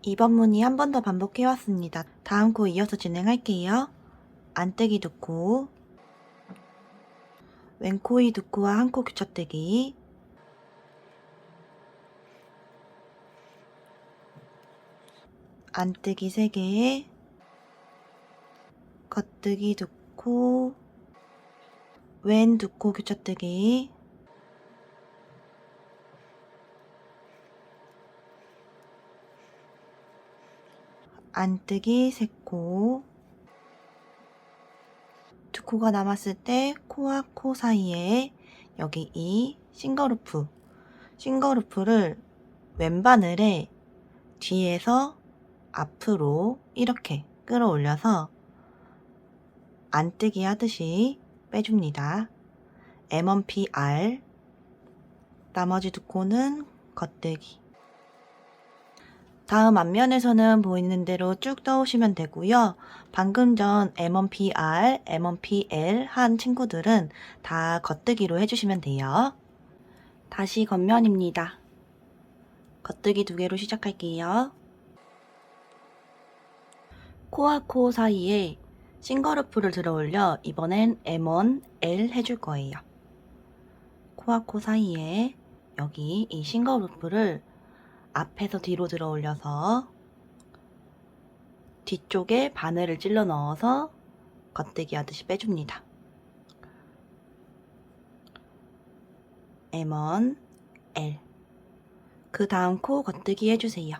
2번 무늬 한 번 더 반복해 왔습니다. 다음 코 이어서 진행할게요. 안뜨기 2코, 왼 코이 2코와 1코 교차뜨기, 안뜨기 3개, 겉뜨기 2코, 왼 2코 교차뜨기, 안뜨기 3코, 2코가 남았을 때 코와 코 사이에 여기 이 싱거루프를 왼바늘에 뒤에서 앞으로 이렇게 끌어올려서 안뜨기 하듯이 빼줍니다. M1PR, 나머지 2코는 겉뜨기. 다음 앞면에서는 보이는 대로 쭉 떠오시면 되고요. 방금 전 M1PR, M1PL 한 친구들은 다 겉뜨기로 해주시면 돼요. 다시 겉면입니다. 겉뜨기 2개로 시작할게요. 코와 코 사이에 싱거루프를 들어 올려 이번엔 M1, L 해줄 거예요. 코와 코 사이에 여기 이 싱거루프를 앞에서 뒤로 들어 올려서 뒤쪽에 바늘을 찔러 넣어서 겉대기 하듯이 빼줍니다. M1, L. 그 다음 코 겉대기 해주세요.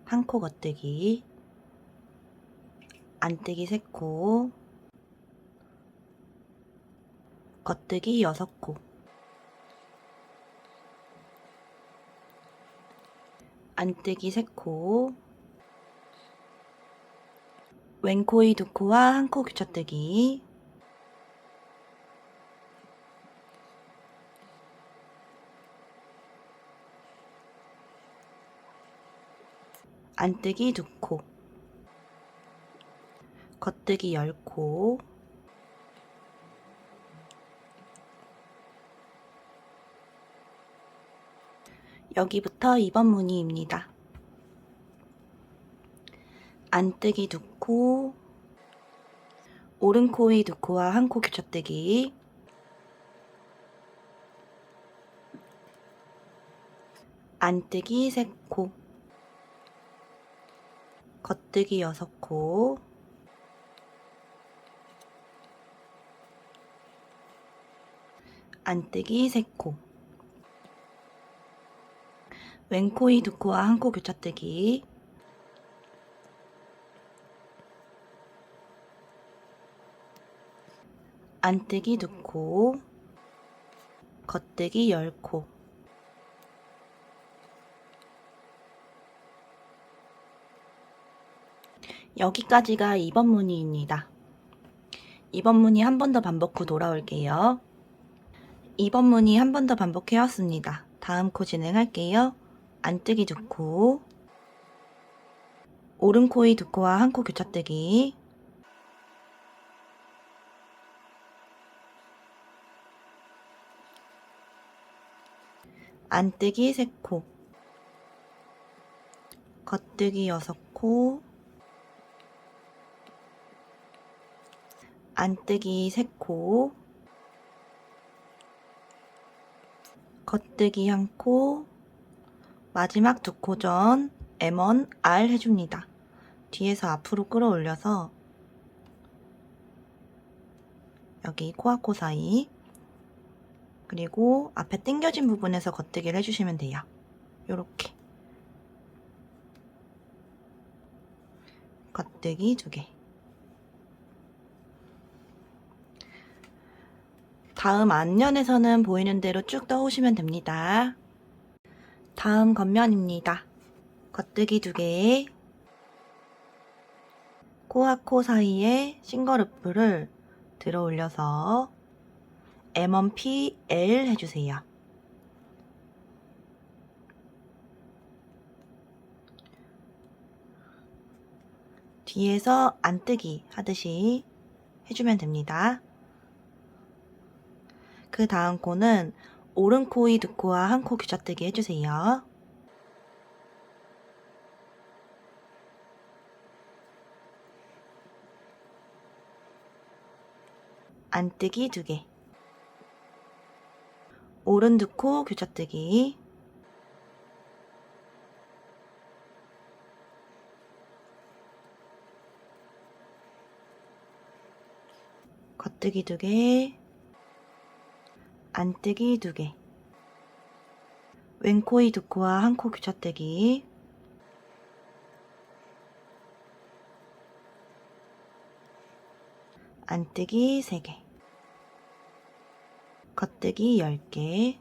한 코 겉대기, 안떼기 3코, 겉대기 6코, 안떼기 3코, 왼코의 2코와 한 코 교차떼기, 안떼기 2코, 겉대기 10코, 여기부터 2번 무늬입니다. 안떼기 2코, 오른코의 2코와 한 코 교차떼기, 안떼기 3코, 겉대기 6코, 안떼기 3코, 왼코의 2코와 한 코 교차떼기, 안떼기 2코, 겉대기 10코, 여기까지가 2번 무늬입니다. 2번 무늬 한 번 더 반복 후 돌아올게요. 2번 무늬 한 번 더 반복해왔습니다. 다음 코 진행할게요. 안뜨기 2코, 오른코의 2코와 한 코 교차뜨기, 안뜨기 3코, 겉뜨기 6코, 안뜨기 3코, 겉뜨기 1코, 마지막 2코 전 M1, R 해줍니다. 뒤에서 앞으로 끌어올려서 여기 코와 코 사이, 그리고 앞에 당겨진 부분에서 겉뜨기를 해주시면 돼요. 요렇게 겉뜨기 2개. 다음 앞면에서는 보이는 대로 쭉 떠오시면 됩니다. 다음 겉면입니다. 겉뜨기 2개, 코와 코 사이에 싱거루프를 들어 올려서 M1P, L 해주세요. 뒤에서 안뜨기 하듯이 해주면 됩니다. 그 다음 코는 오른 코의 2코와 한 코 교차뜨기 해주세요. 안뜨기 2개, 오른 2코 교차뜨기, 겉뜨기 2개, 안뜨기 2개, 왼코의 2코와 한 코 교차뜨기, 안뜨기 3개, 겉뜨기 10개,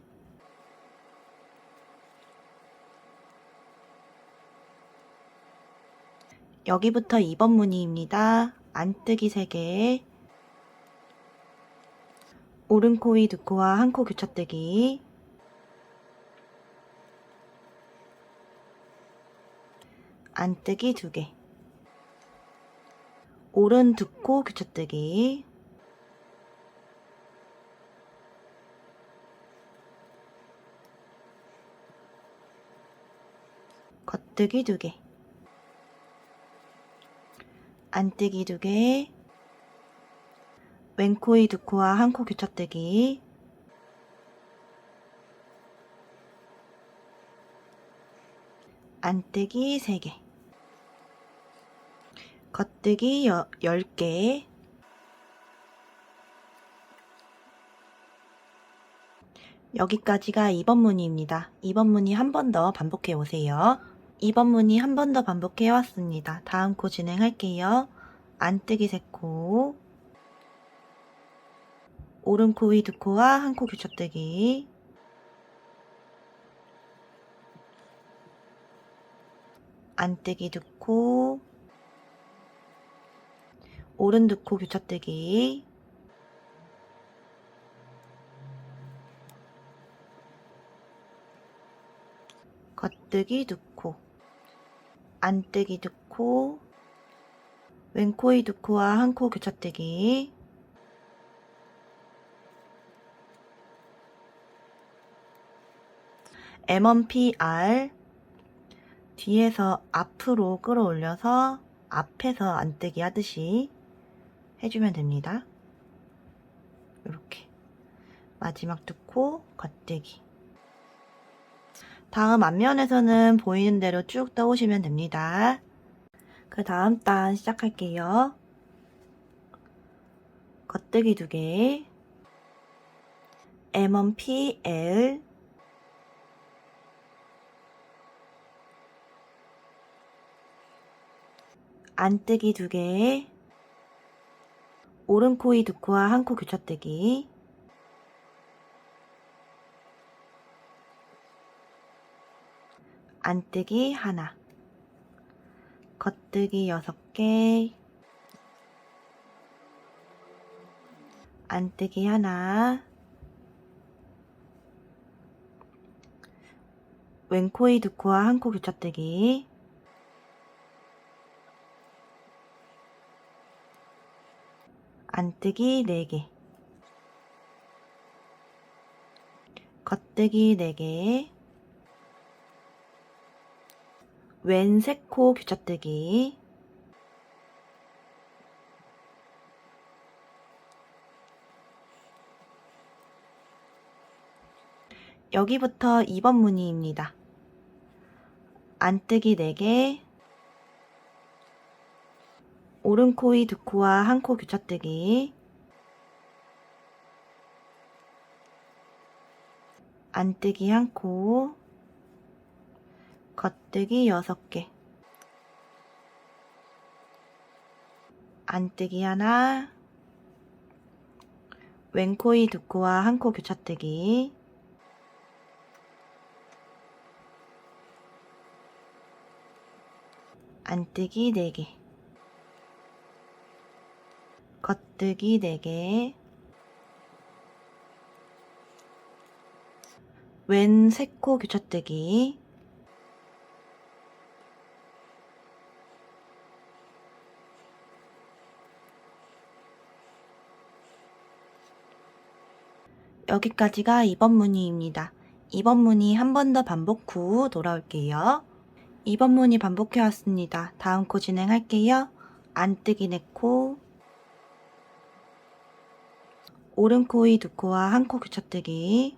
여기부터 2번 무늬입니다. 안뜨기 3개, 오른 코의 2코와 한 코 교차뜨기, 안뜨기 2개, 오른 2코 교차뜨기, 겉뜨기 2개, 안뜨기 2개, 왼 코의 두 코와 한 코 교차대기, 안떼기 3개, 겉대기 10개, 여기까지가 2번 무늬입니다. 2번 무늬 한 번 더 반복해 오세요. 2번 무늬 한 번 더 반복해 왔습니다. 다음 코 진행할게요. 안뜨기 3코, 오른 코 위 2코와 한 코 교차대기, 안뜨기 2코, 오른 2코 교차대기, 겉뜨기 2코, 안뜨기 2코, 왼 코의 2코와 한 코 교차대기, M1PR, 뒤에서 앞으로 끌어올려서 앞에서 안뜨기 하듯이 해주면 됩니다. 이렇게 마지막 2코 겉뜨기. 다음 앞면에서는 보이는 대로 쭉 떠오시면 됩니다. 그 다음 단 시작할게요. 겉뜨기 2개, M1PL, 안뜨기 2개, 오른 코의 2코와 한 코 교차뜨기, 안뜨기 하나, 겉뜨기 6개, 안뜨기 하나, 왼 코의 2코와 한 코 교차뜨기, 안뜨기 4개, 겉뜨기 4개, 왼 3코 교차뜨기, 여기부터 2번 무늬입니다. 안뜨기 4개, 오른 코의 2코와 한 코 교차뜨기, 안뜨기 1코, 겉뜨기 6개, 안뜨기 하나, 왼 코의 2코와 한 코 교차뜨기, 안뜨기 4개, 겉뜨기 4개, 왼 3코 교차뜨기, 여기까지가 2번 무늬입니다. 2번 무늬 한 번 더 반복 후 돌아올게요. 2번 무늬 반복해 왔습니다. 다음 코 진행할게요. 안뜨기 4코, 오른 코의 2코와 한 코 교차뜨기,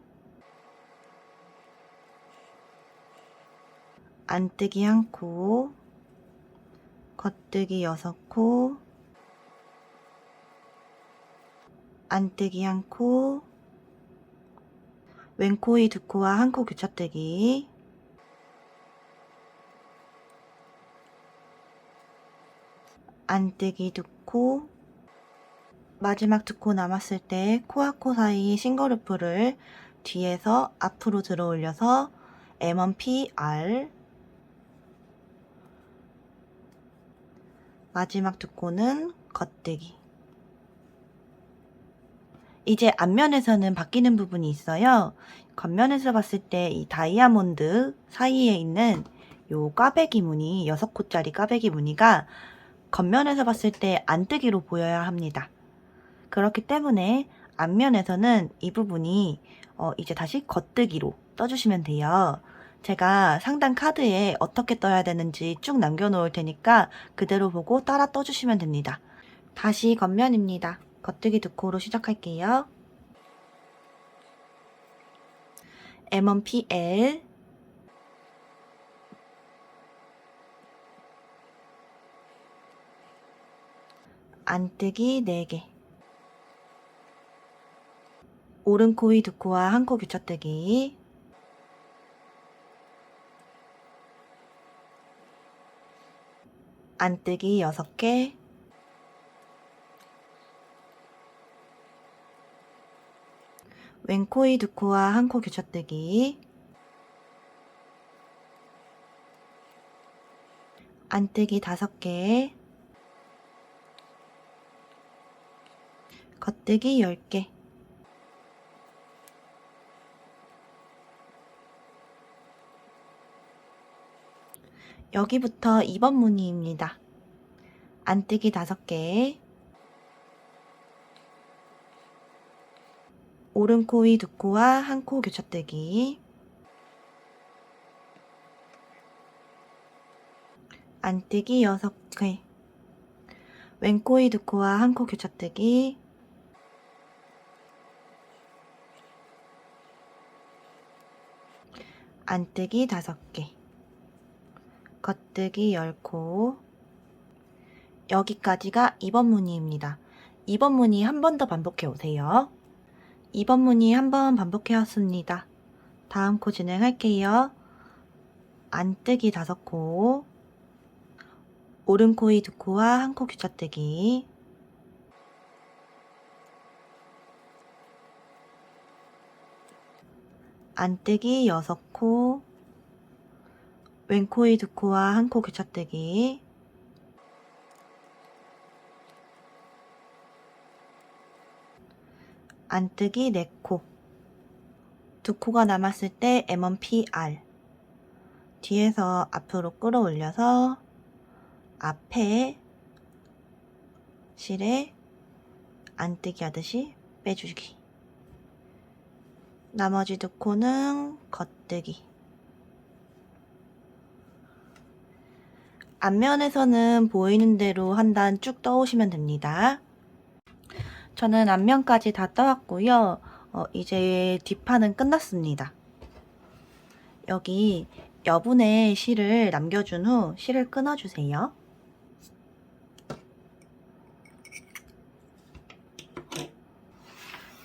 안뜨기 1코, 겉뜨기 6코, 안뜨기 1코, 왼 코의 2코와 한 코 교차뜨기, 안뜨기 2코, 마지막 2코 남았을 때 코와 코 사이 싱글루프를 뒤에서 앞으로 들어 올려서 M1PR, 마지막 2코는 겉뜨기. 이제 앞면에서는 바뀌는 부분이 있어요. 겉면에서 봤을 때 이 다이아몬드 사이에 있는 요 꽈배기 무늬, 6코짜리 꽈배기 무늬가 겉면에서 봤을 때 안뜨기로 보여야 합니다. 그렇기 때문에 앞면에서는 이 부분이 이제 다시 겉뜨기로 떠주시면 돼요. 제가 상단 카드에 어떻게 떠야 되는지 쭉 남겨놓을 테니까 그대로 보고 따라 떠주시면 됩니다. 다시 겉면입니다. 겉뜨기 두 코로 시작할게요. M1PL 안뜨기 4개 오른 코 위 두 코와 한 코 교차뜨기 안뜨기 6개 왼 코 위 두 코와 한 코 교차뜨기 안뜨기 5개 겉뜨기 10개 여기부터 2번 무늬입니다. 안뜨기 5개 오른 코 위 두 코와 한 코 교차뜨기 안뜨기 6개 왼 코 위 두 코와 한 코 교차뜨기 안뜨기 5개 겉뜨기 10코 여기까지가 2번 무늬입니다. 2번 무늬 한 번 더 반복해 오세요. 2번 무늬 한 번 반복해 왔습니다. 다음 코 진행할게요. 안뜨기 5코 오른 코 위 두 코와 한 코 교차뜨기 안뜨기 6코 왼 코 위 두 코와 한 코 교차뜨기 안뜨기 4코 두 코가 남았을 때 M1PR 뒤에서 앞으로 끌어올려서 앞에 실에 안뜨기 하듯이 빼주기 나머지 두 코는 겉뜨기 앞면에서는 보이는 대로 한 단 쭉 떠오시면 됩니다. 저는 앞면까지 다 떠왔고요. 이제 뒷판은 끝났습니다. 여기 여분의 실을 남겨준 후 실을 끊어주세요.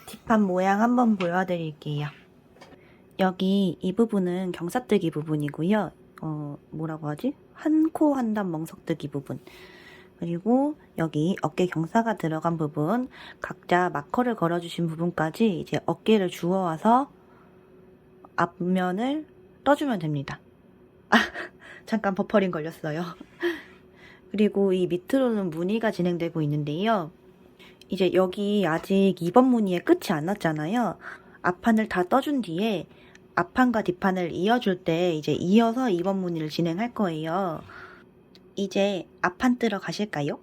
뒷판 모양 한번 보여드릴게요. 여기 이 부분은 경사뜨기 부분이고요. 뭐라고 하지? 한 코 한 단 멍석뜨기 부분. 그리고 여기 어깨 경사가 들어간 부분, 각자 마커를 걸어주신 부분까지 이제 어깨를 주워와서 앞면을 떠주면 됩니다. 잠깐 버퍼링 걸렸어요. 그리고 이 밑으로는 무늬가 진행되고 있는데요. 이제 여기 아직 2번 무늬의 끝이 안 났잖아요. 앞판을 다 떠준 뒤에 앞판과 뒷판을 이어줄 때 이제 이어서 2번 무늬를 진행할 거예요. 이제 앞판 뜨러 가실까요?